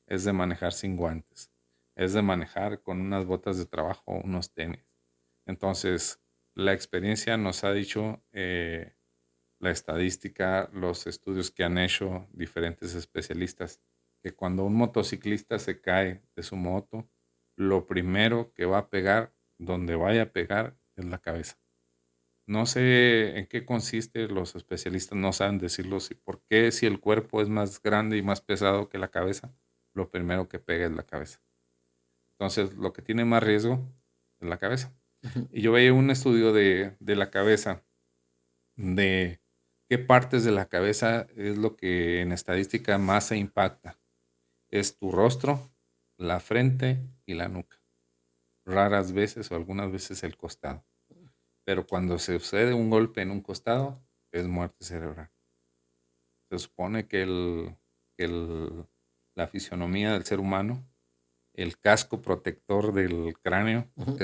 Es de manejar sin guantes. Es de manejar con unas botas de trabajo, unos tenis. Entonces, la experiencia nos ha dicho, la estadística, los estudios que han hecho diferentes especialistas, que cuando un motociclista se cae de su moto, lo primero que va a pegar, donde vaya a pegar, es la cabeza. No sé en qué consiste, los especialistas no saben decirlo, si por qué si el cuerpo es más grande y más pesado que la cabeza, lo primero que pega es la cabeza. Entonces, lo que tiene más riesgo es la cabeza. Ujú. Y yo veía un estudio de la cabeza, de qué partes de la cabeza es lo que en estadística más se impacta. Es tu rostro, la frente y la nuca. Raras veces o algunas veces el costado. Pero cuando se sucede un golpe en un costado, es muerte cerebral. Se supone que la fisionomía del ser humano, el casco protector del cráneo, Ujú.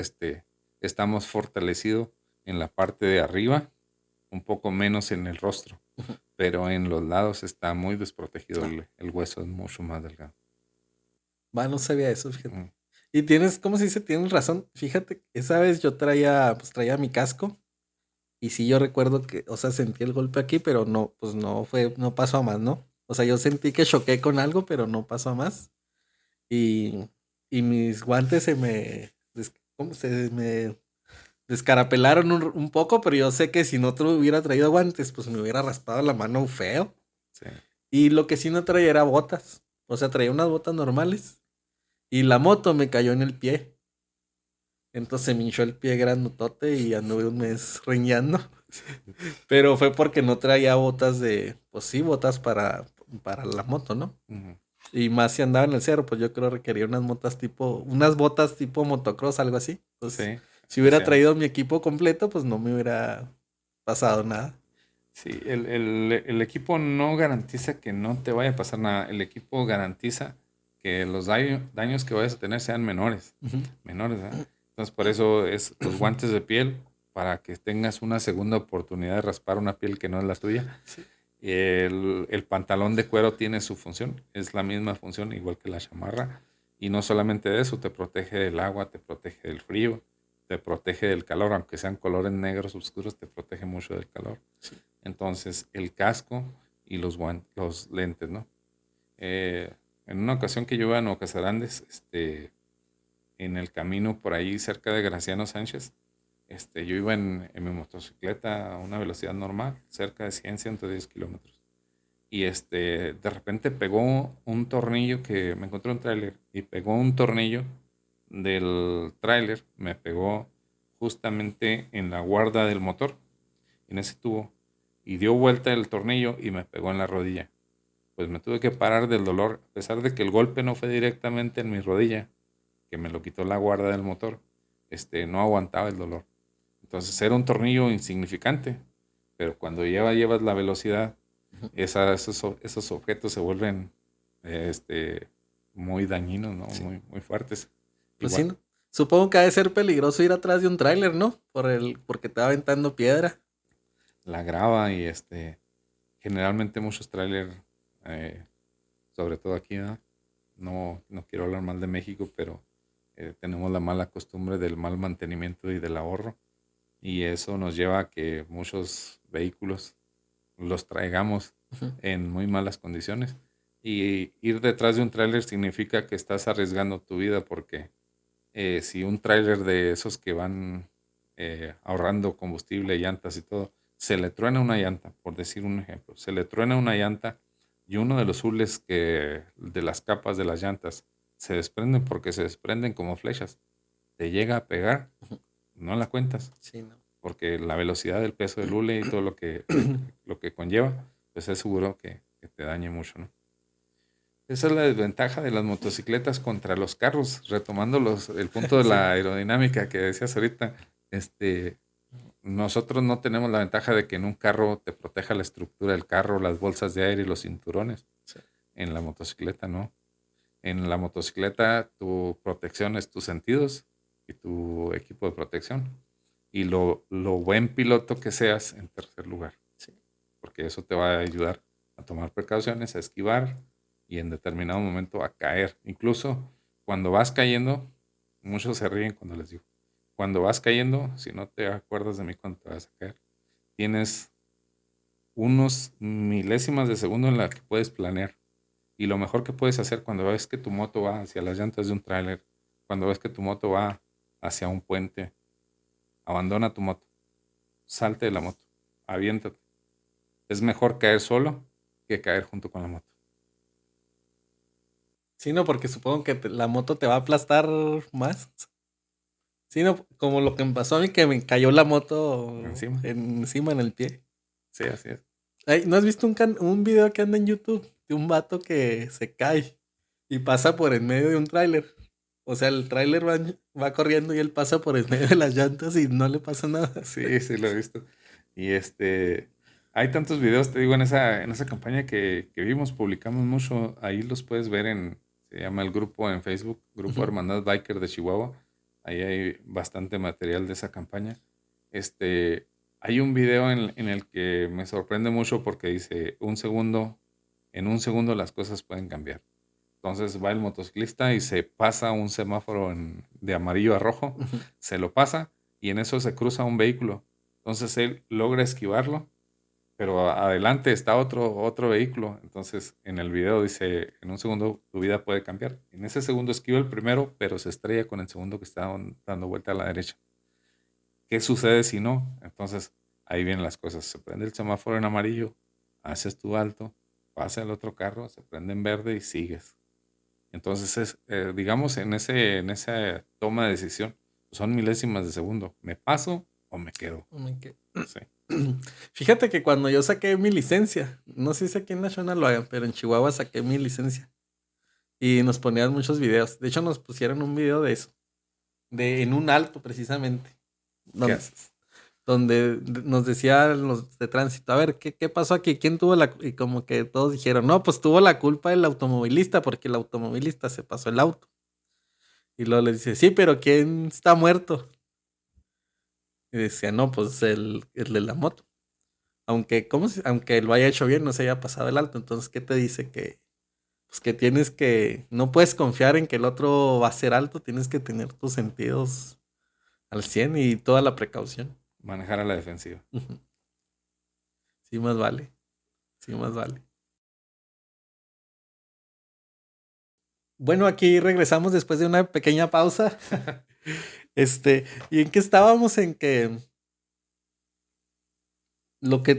estamos fortalecidos en la parte de arriba, un poco menos en el rostro, Ujú. pero en los lados está muy desprotegido, Ah, el hueso es mucho más delgado. va, no sabía eso, fíjate. Mm, Y tienes, ¿cómo se dice? Tienes razón. Fíjate, esa vez yo traía, pues traía mi casco. Y sí, yo recuerdo que, o sea, sentí el golpe aquí, pero no, pues no fue, no pasó a más, ¿no? O sea, yo sentí que choqué con algo, pero no pasó a más. Y, y mis guantes ¿cómo se me descarapelaron un poco, pero yo sé que si no hubiera traído guantes, pues me hubiera raspado la mano feo. sí. Y lo que sí no traía era botas. O sea, traía unas botas normales. Y la moto me cayó en el pie. Entonces me hinchó el pie grandotote y anduve un mes riñando. Pero fue porque no traía botas pues sí, botas para la moto, ¿no? Ujú. Y más si andaba en el cerro, pues yo creo requería unas botas tipo motocross, algo así. Pues Sí, si hubiera especial. traído mi equipo completo, pues no me hubiera pasado nada. Sí, el equipo no garantiza que no te vaya a pasar nada. El equipo garantiza que los daños que vayas a tener sean menores. Ujú. Menores, ¿verdad? Entonces, por eso es los guantes de piel, para que tengas una segunda oportunidad de raspar una piel que no es la tuya. Sí. El pantalón de cuero tiene su función, es la misma función, igual que la chamarra. Y no solamente de eso, te protege del agua, te protege del frío, te protege del calor, aunque sean colores negros oscuros, te protege mucho del calor. Entonces, el casco y los lentes, ¿no? En una ocasión que yo iba a Nueva Casarandes, en el camino por ahí cerca de Graciano Sánchez, yo iba en mi motocicleta a una velocidad normal, cerca de 110 kilómetros. Y de repente pegó un tornillo, que me encontré un tráiler y pegó un tornillo del tráiler, me pegó justamente en la guarda del motor, en ese tubo, y dio vuelta el tornillo y me pegó en la rodilla. Pues me tuve que parar del dolor, a pesar de que el golpe no fue directamente en mi rodilla, que me lo quitó la guarda del motor, no aguantaba el dolor. Entonces era un tornillo insignificante, pero cuando llevas la velocidad, esos objetos se vuelven muy dañinos, ¿no? Sí. Muy fuertes. Pues sí, Igual, ¿no? Supongo que ha de ser peligroso ir atrás de un tráiler, ¿no? Porque te va aventando piedra. la grava y generalmente muchos trailers, eh, sobre todo aquí, ¿no? No quiero hablar mal de México, pero tenemos la mala costumbre del mal mantenimiento y del ahorro. Y eso nos lleva a que muchos vehículos los traigamos Ujú. en muy malas condiciones. Y ir detrás de un tráiler significa que estás arriesgando tu vida, porque si un tráiler de esos que van ahorrando combustible, llantas y todo, se le truena una llanta, por decir un ejemplo, se le truena una llanta y uno de los hules de las capas de las llantas se desprenden, porque se desprenden como flechas, te llega a pegar, no la cuentas, Sí, no. porque la velocidad del peso del hule y todo lo que conlleva, pues es seguro que te dañe mucho, ¿no? Esa es la desventaja de las motocicletas contra los carros. Retomando el punto de Sí. la aerodinámica que decías ahorita, nosotros no tenemos la ventaja de que en un carro te proteja la estructura del carro, las bolsas de aire y los cinturones. Sí. En la motocicleta no. En la motocicleta tu protección es tus sentidos y tu equipo de protección. Y lo buen piloto que seas en tercer lugar. Sí. Porque eso te va a ayudar a tomar precauciones, a esquivar y en determinado momento a caer. Incluso cuando vas cayendo, muchos se ríen cuando les digo, cuando vas cayendo, si no te acuerdas de mí cuando te vas a caer, tienes unos milésimas de segundo en la que puedes planear. Y lo mejor que puedes hacer cuando ves que tu moto va hacia las llantas de un tráiler, cuando ves que tu moto va hacia un puente, abandona tu moto, salte de la moto, aviéntate. Es mejor caer solo que caer junto con la moto. Sí, no, porque supongo que la moto te va a aplastar más. Sí, no, como lo que me pasó a mí, que me cayó la moto Encima. encima en el pie. Sí, así es. Ay, ¿no has visto un video que anda en YouTube de un vato que se cae y pasa por en medio de un tráiler? O sea, el tráiler va corriendo y él pasa por en medio de las llantas y no le pasa nada. Sí, sí, lo he visto. Y hay tantos videos, te digo, en esa campaña que vimos, publicamos mucho. Ahí los puedes ver se llama el grupo en Facebook, Grupo Ujú. Hermandad Biker de Chihuahua. Ahí hay bastante material de esa campaña. Este, Hay un video en el que me sorprende mucho porque dice, en un segundo las cosas pueden cambiar. Entonces va el motociclista y se pasa un semáforo de amarillo a rojo, Ujú. se lo pasa y en eso se cruza un vehículo. Entonces él logra esquivarlo, pero adelante está otro vehículo. Entonces en el video dice, en un segundo tu vida puede cambiar. En ese segundo esquiva el primero, pero se estrella con el segundo que está dando vuelta a la derecha. ¿Qué sucede si no? Entonces ahí vienen las cosas. Se prende el semáforo en amarillo, haces tu alto, pasa el otro carro, se prende en verde y sigues. Entonces, digamos, en esa toma de decisión, son milésimas de segundo. ¿Me paso o me quedo? Oh my God. Sí. Fíjate que cuando yo saqué mi licencia, no sé si aquí en National lo hagan, pero en Chihuahua saqué mi licencia y nos ponían muchos videos. De hecho, nos pusieron un video de eso, en un alto precisamente, ¿Qué donde, haces? nos decían los de tránsito, a ver, ¿qué pasó aquí? ¿Quién tuvo la Y como que todos dijeron, no, pues tuvo la culpa el automovilista porque el automovilista se pasó el auto. Y luego le dice, sí, pero ¿quién está muerto? Y decía, no, pues el de la moto. Aunque lo haya hecho bien, no se haya pasado el alto. Entonces, ¿qué te dice? Pues que no puedes confiar en que el otro va a ser alto, tienes que tener tus sentidos al 100 y toda la precaución. Manejar a la defensiva. Ujú. Sí, más vale. Sí, más vale. Bueno, aquí regresamos después de una pequeña pausa. ¿Y en qué estábamos? En que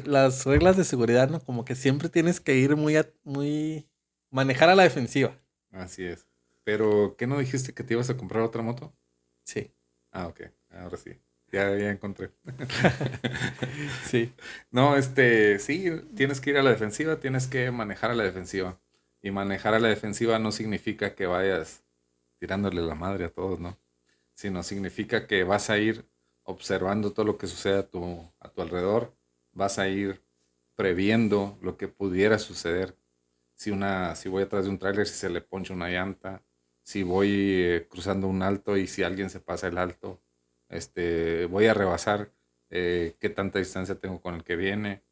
las reglas de seguridad, ¿no? Como que siempre tienes que ir muy manejar a la defensiva. Así es. Pero, ¿qué no dijiste que te ibas a comprar otra moto? Sí. Ah, ok. Ahora sí. Ya encontré. Sí. No, sí, tienes que ir a la defensiva, tienes que manejar a la defensiva. Y manejar a la defensiva no significa que vayas tirándole la madre a todos, ¿no? Sino significa que vas a ir observando todo lo que sucede a tu alrededor, vas a ir previendo lo que pudiera suceder. Si voy atrás de un tráiler, si se le poncha una llanta, si voy cruzando un alto y si alguien se pasa el alto, voy a rebasar, qué tanta distancia tengo con el que viene.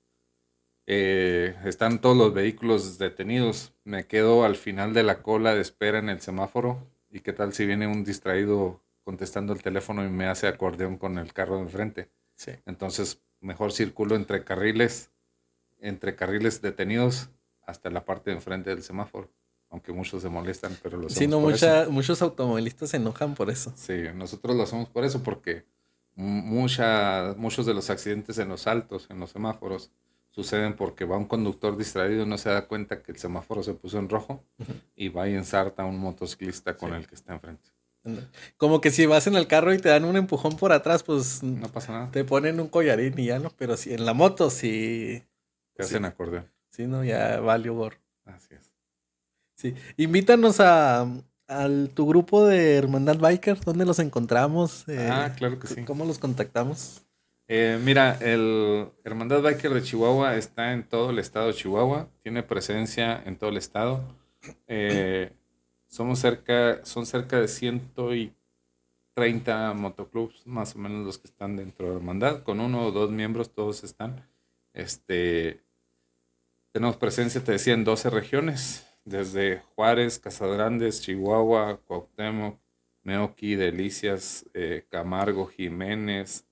Están todos los vehículos detenidos. Me quedo al final de la cola de espera en el semáforo. ¿Y qué tal si viene un distraído contestando el teléfono y me hace acordeón con el carro de enfrente? Sí. Entonces, mejor circulo entre carriles detenidos hasta la parte de enfrente del semáforo. Aunque muchos se molestan, pero lo Sí, hacemos no, por eso. muchos automovilistas se enojan por eso. Sí, nosotros lo hacemos por eso, porque muchos de los accidentes en los altos, en los semáforos, suceden porque va un conductor distraído y no se da cuenta que el semáforo se puso en rojo Ujú. y va y ensarta a un motociclista con Sí. el que está enfrente. Anda. Como que si vas en el carro y te dan un empujón por atrás, pues No pasa nada, te ponen un collarín y ya no. Pero si en la moto, te sí, hacen acordeón. sí, no, ya valió gorro. Así es. Sí. Invítanos al tu grupo de Hermandad Biker, ¿dónde los encontramos? Ah, claro que sí. ¿Cómo los contactamos? Mira, el Hermandad Biker de Chihuahua está en todo el estado de Chihuahua, tiene presencia en todo el estado. Eh, son cerca de 130 motoclubs, más o menos los que están dentro de la hermandad, con uno o dos miembros, todos están. Este, tenemos presencia, te decía, en 12 regiones, desde Juárez, Casagrandes, Chihuahua, Cuauhtémoc, Meoqui, Delicias, Camargo, Jiménez,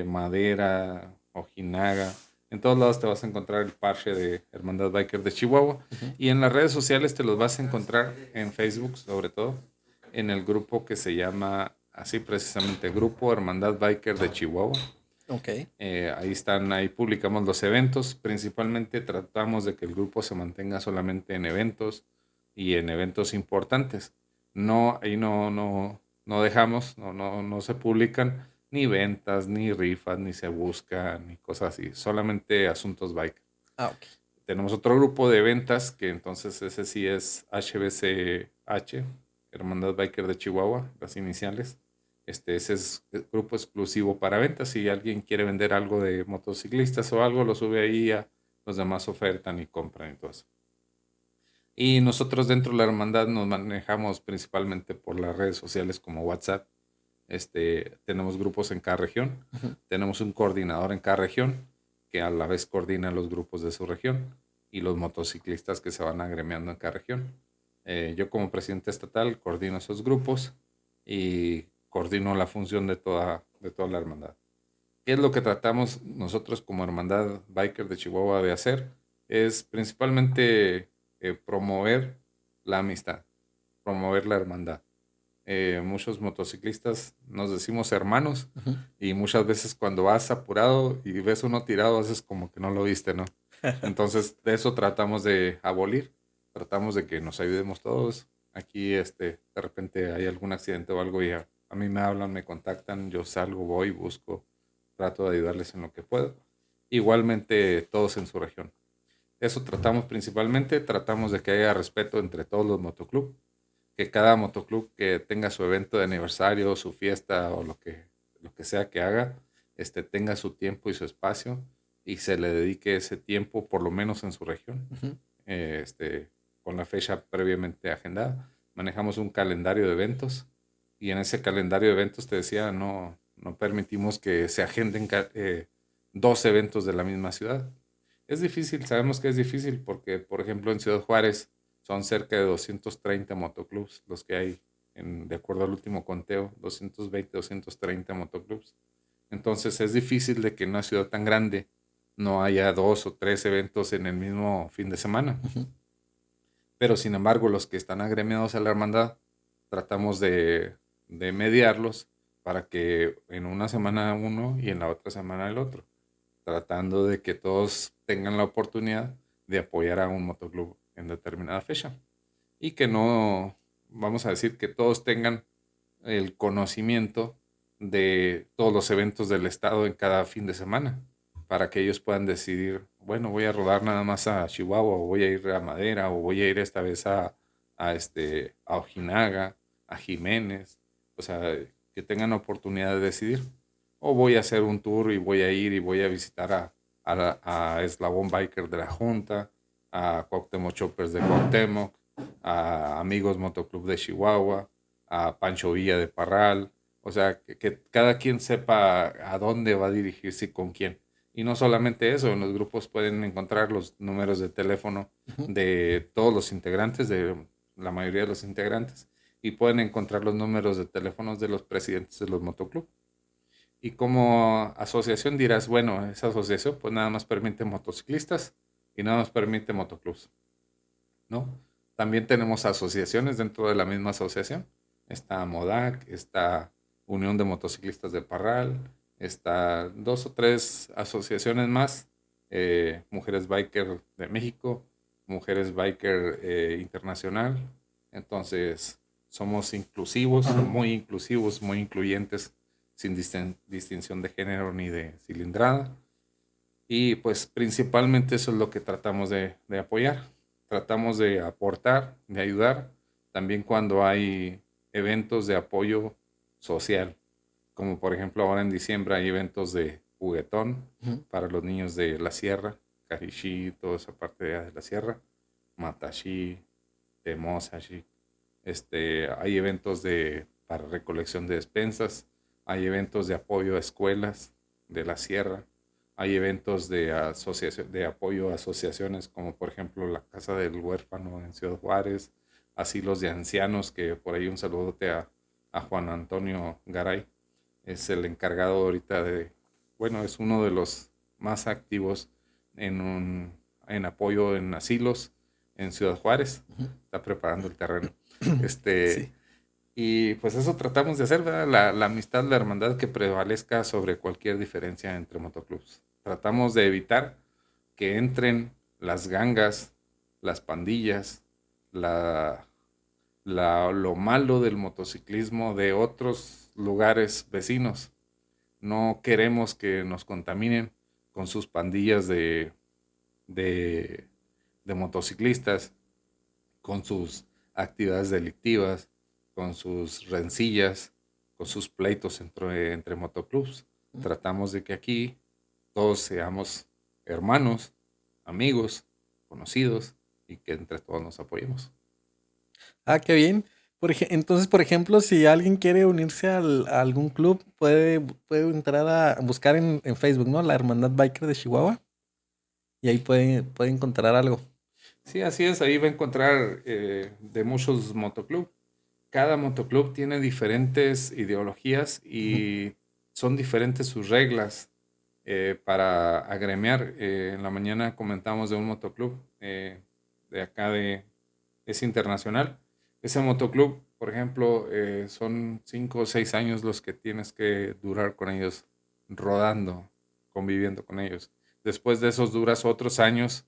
Madera, Ojinaga. En todos lados te vas a encontrar el parche de Hermandad Biker de Chihuahua. Ujú. Y en las redes sociales te los vas a encontrar en Facebook, sobre todo, en el grupo que se llama así precisamente, Grupo Hermandad Biker de Chihuahua. Ok, Ahí están, ahí publicamos los eventos. Principalmente tratamos de que el grupo se mantenga solamente en eventos y en eventos importantes. No, ahí no dejamos, no se publican ni ventas, ni rifas, ni se busca, ni cosas así. Solamente asuntos bike. ok. Tenemos otro grupo de ventas que entonces ese sí es HBCH, Hermandad Biker de Chihuahua, las iniciales. Ese es el grupo exclusivo para ventas. Si alguien quiere vender algo de motociclistas o algo, lo sube ahí, a los demás ofertan y compran y todo eso. Y nosotros dentro de la hermandad nos manejamos principalmente por las redes sociales como WhatsApp. Tenemos grupos en cada región, Ujú. tenemos un coordinador en cada región que a la vez coordina los grupos de su región y los motociclistas que se van agremiando en cada región. Yo como presidente estatal coordino esos grupos y coordino la función de toda la hermandad. ¿Qué es lo que tratamos nosotros como Hermandad Biker de Chihuahua de hacer? Es principalmente promover la amistad, promover la hermandad. Muchos motociclistas nos decimos hermanos Ujú. y muchas veces cuando vas apurado y ves uno tirado, haces como que no lo viste, ¿no? Entonces, de eso tratamos de abolir, tratamos de que nos ayudemos todos. Aquí, de repente hay algún accidente o algo y a mí me hablan, me contactan, yo salgo, voy, busco, trato de ayudarles en lo que puedo. Igualmente, todos en su región. Eso tratamos principalmente, tratamos de que haya respeto entre todos los motoclubs, que cada motoclub que tenga su evento de aniversario, su fiesta o lo que sea que haga, tenga su tiempo y su espacio y se le dedique ese tiempo por lo menos en su región, Ujú. eh, este, con la fecha previamente agendada. Manejamos un calendario de eventos y en ese calendario de eventos te decía, no permitimos que se agenden dos eventos de la misma ciudad. Es difícil, sabemos que es difícil porque, por ejemplo, en Ciudad Juárez son cerca de 230 motoclubs los que hay, de acuerdo al último conteo, 220, 230 motoclubs. Entonces es difícil de que en una ciudad tan grande no haya dos o tres eventos en el mismo fin de semana. Ujú. Pero sin embargo, los que están agremiados a la hermandad, tratamos de mediarlos para que en una semana uno y en la otra semana el otro, tratando de que todos tengan la oportunidad de apoyar a un motoclub en determinada fecha y que no, vamos a decir, que todos tengan el conocimiento de todos los eventos del estado en cada fin de semana, para que ellos puedan decidir, bueno, voy a rodar nada más a Chihuahua, o voy a ir a Madera, o voy a ir esta vez a Ojinaga, a Jiménez, o sea, que tengan oportunidad de decidir. O voy a hacer un tour y voy a ir y voy a visitar a Eslabón Biker de la Junta, a Cuauhtémoc Choppers de Cuauhtémoc, a Amigos Motoclub de Chihuahua, a Pancho Villa de Parral, o sea, que cada quien sepa a dónde va a dirigirse y con quién. Y no solamente eso, en los grupos pueden encontrar los números de teléfono Ujú. de todos los integrantes, de la mayoría de los integrantes, y pueden encontrar los números de teléfonos de los presidentes de los motoclubs. Y como asociación dirás, bueno, esa asociación pues nada más permite motociclistas y nada más permite motoclubs, ¿no? También tenemos asociaciones dentro de la misma asociación. Está MODAC, está Unión de Motociclistas de Parral, está dos o tres asociaciones más, Mujeres Biker de México, Mujeres Biker Internacional. Entonces, somos inclusivos, muy incluyentes, sin distinción de género ni de cilindrada. Y pues principalmente eso es lo que tratamos de apoyar. Tratamos de aportar, de ayudar, también cuando hay eventos de apoyo social, como por ejemplo ahora en diciembre hay eventos de Juguetón, Ujú. para los niños de la sierra, Carishí, toda esa parte de la sierra, Matashi, Temosashi. Hay eventos para recolección de despensas, hay eventos de apoyo a escuelas de la sierra, hay eventos de apoyo a asociaciones como por ejemplo la Casa del Huérfano en Ciudad Juárez, asilos de ancianos, que por ahí un saludote a Juan Antonio Garay, es el encargado ahorita bueno, es uno de los más activos en apoyo en asilos en Ciudad Juárez, Ujú. está preparando el terreno. Este, Sí. y pues eso tratamos de hacer, ¿verdad? La amistad, la hermandad que prevalezca sobre cualquier diferencia entre motoclubs. Tratamos de evitar que entren las gangas, las pandillas, la, lo malo del motociclismo de otros lugares vecinos. No queremos que nos contaminen con sus pandillas de, de motociclistas, con sus actividades delictivas, con sus rencillas, con sus pleitos entre motoclubs. Tratamos de que aquí todos seamos hermanos, amigos, conocidos y que entre todos nos apoyemos. Ah, qué bien. Entonces, por ejemplo, si alguien quiere unirse a algún club, puede entrar a buscar en Facebook, ¿no? La Hermandad Biker de Chihuahua. Y ahí puede encontrar algo. Sí, así es, ahí va a encontrar de muchos motoclubs. Cada motoclub tiene diferentes ideologías Ujú. y son diferentes sus reglas para agremiar. En la mañana comentamos de un motoclub de acá es internacional. Ese motoclub, por ejemplo, son 5 o 6 años los que tienes que durar con ellos, rodando, conviviendo con ellos. Después de esos duras otros años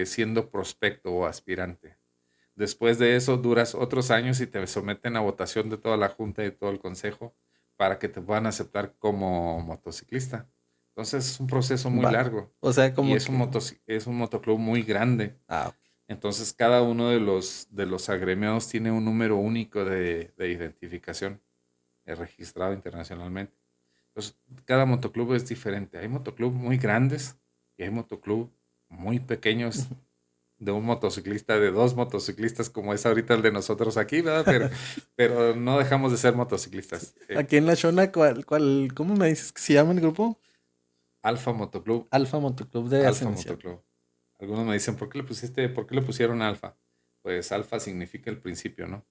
siendo prospecto o aspirante. Después de eso duras otros años y te someten a votación de toda la junta y de todo el consejo para que te puedan aceptar como motociclista. Entonces es un proceso muy Vale. largo O sea, y como que. es un motoclub muy grande. Ah, ok. Entonces cada uno de los agremiados tiene un número único de identificación registrado internacionalmente. Entonces cada motoclub es diferente. Hay motoclub muy grandes y hay motoclub muy pequeños de un motociclista, de dos motociclistas, como es ahorita el de nosotros aquí, ¿verdad? Pero no dejamos de ser motociclistas. Aquí en la Shona, ¿cómo me dices que se llama el grupo? Alfa Motoclub, Alfa Motoclub de Alfa Ascensión. Motoclub. Algunos me dicen, por qué le pusieron Alfa? Pues Alfa significa el principio, ¿no?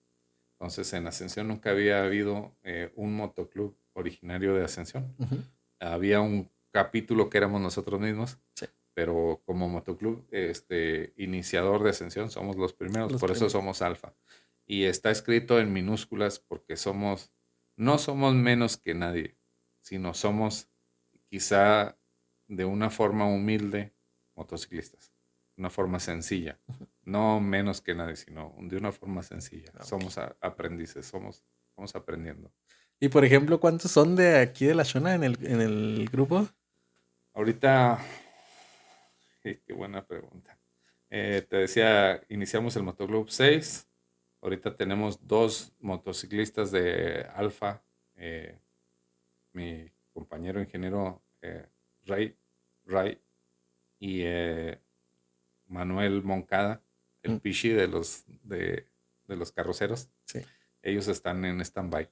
Entonces en Ascensión nunca había habido un motoclub originario de Ascensión. Ujú. Había un capítulo que éramos nosotros mismos, Sí, pero como motoclub iniciador de Ascensión somos los primeros, los por eso primeros. somos Alfa. Y está escrito en minúsculas porque no somos menos que nadie, sino somos quizá de una forma humilde motociclistas, una forma sencilla, no menos que nadie, sino de una forma sencilla. Ah, ok. Somos aprendices, vamos aprendiendo. Y por ejemplo, ¿cuántos son de aquí de la Shona en el grupo? Ahorita, qué buena pregunta. Te decía, iniciamos el Motoclub 6. Ahorita tenemos dos motociclistas de Alfa. Mi compañero ingeniero Ray, Ray y Manuel Moncada, el Mm. pichi de los carroceros. Sí, Ellos están en stand-by.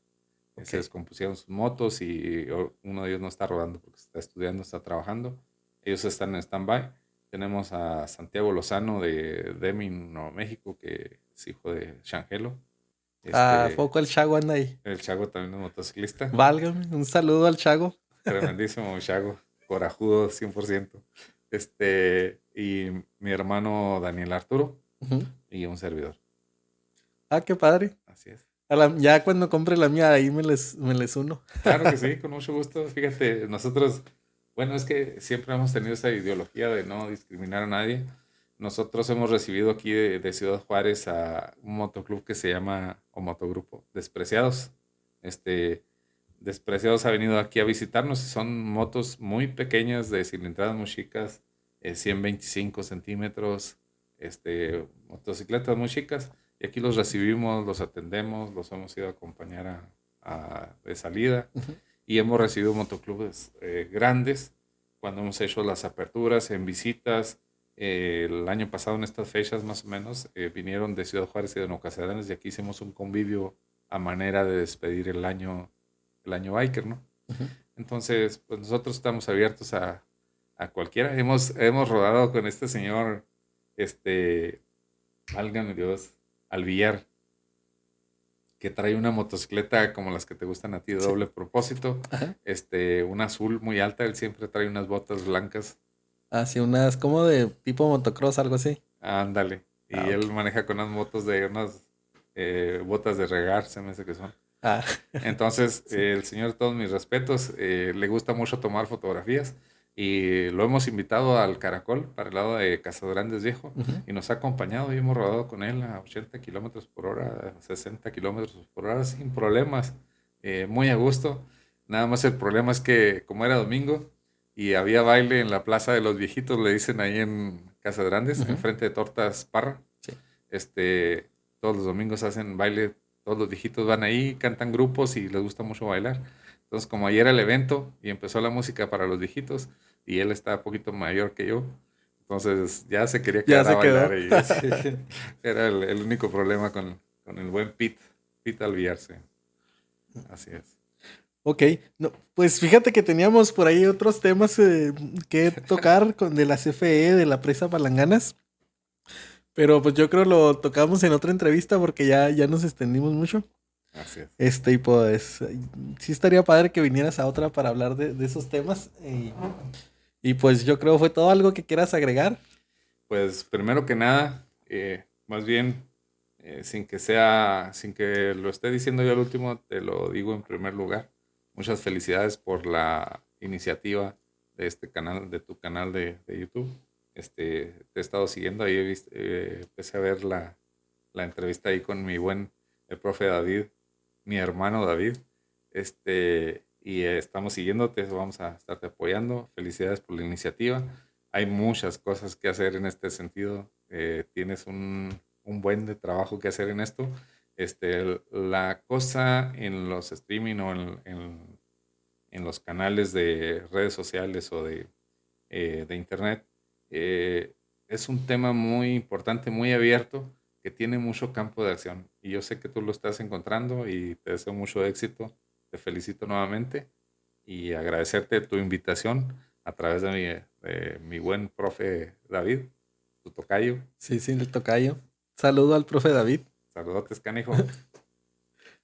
ok. Se descompusieron sus motos y uno de ellos no está rodando porque está estudiando, está trabajando. Ellos están en stand-by. Tenemos a Santiago Lozano de Deming, Nuevo México, que es hijo de Shangelo. ¿A Este, poco el Chago anda ahí? el Chago también es motociclista. Válgame, un saludo al Chago. Tremendísimo Chago. Corajudo 100%. Y mi hermano Daniel Arturo Ujú. y un servidor. Ah, qué padre. Así es. Ya cuando compre la mía, ahí me les uno. Claro que sí, con mucho gusto. Fíjate, nosotros, bueno, es que siempre hemos tenido esa ideología de no discriminar a nadie. Nosotros hemos recibido aquí de Ciudad Juárez a un motoclub que se llama, o motogrupo, Despreciados. Este, Despreciados ha venido aquí a visitarnos y son motos muy pequeñas, de cilindradas muy chicas, 125 centímetros, motocicletas muy chicas. Y aquí los recibimos, los atendemos, los hemos ido a acompañar de salida. y hemos recibido motoclubes grandes cuando hemos hecho las aperturas en visitas. El año pasado en estas fechas más o menos vinieron de Ciudad Juárez y de Nocasaranes y aquí hicimos un convivio a manera de despedir el año biker, ¿no? Ujú. Entonces, pues nosotros estamos abiertos a cualquiera. Hemos rodado con este señor, válgame Dios, Alvillar, que trae una motocicleta como las que te gustan a ti de Sí. doble propósito, Ajá. una azul muy alta, él siempre trae unas botas blancas, Así unas, como de tipo motocross, algo así. ándale, Ah, y ok. él maneja con unas botas de regar, se me hace que son. Ah, Entonces, sí. el señor, todos mis respetos, le gusta mucho tomar fotografías y lo hemos invitado al Caracol para el lado de Casagrandes Viejo Ujú. y nos ha acompañado y hemos rodado con él a 80 kilómetros por hora, 60 kilómetros por hora sin problemas, muy a gusto. Nada más el problema es que como era domingo y había baile en la Plaza de los Viejitos, le dicen ahí en Casagrandes, Ujú. enfrente de Tortas Parra, Sí. este, todos los domingos hacen baile, todos los viejitos van ahí, cantan grupos y les gusta mucho bailar. Entonces, como ayer era el evento y empezó la música para los viejitos y él está un poquito mayor que yo, entonces ya se quería Ya quedar a se bailar quedó. y así, era el único problema con el buen Pete Alviarse. Así es. Ok, no, pues fíjate que teníamos por ahí otros temas que tocar con de la CFE, de la presa Palanganas, pero pues yo creo lo tocamos en otra entrevista porque ya nos extendimos mucho. Así es. Y pues sí estaría padre que vinieras a otra para hablar de esos temas. Y pues yo creo fue todo. Algo que quieras agregar. Pues primero que nada, más bien, sin que lo esté diciendo yo al último, te lo digo en primer lugar. Muchas felicidades por la iniciativa de este canal, de tu canal de YouTube. Te he estado siguiendo, ahí empecé a ver la entrevista ahí con el profe David, mi hermano David. Y estamos siguiéndote, vamos a estarte apoyando. Felicidades por la iniciativa. Hay muchas cosas que hacer en este sentido. Tienes un buen de trabajo que hacer en esto. La cosa en los streaming o en los canales de redes sociales o de internet es un tema muy importante, muy abierto, que tiene mucho campo de acción. Y yo sé que tú lo estás encontrando y te deseo mucho éxito. Te felicito nuevamente y agradecerte tu invitación a través de mi buen profe David, tu tocayo. Sí, sí, el tocayo. Saludo al profe David. Saludotes, canijo.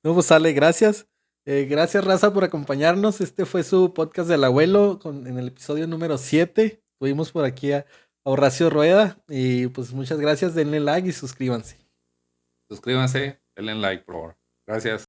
No, pues sale, gracias. Gracias, Raza, por acompañarnos. Este fue su podcast del abuelo en el episodio número 7. Tuvimos por aquí a Horacio Rueda. Y pues muchas gracias. Denle like y suscríbanse. Suscríbanse, denle like, por favor. Gracias.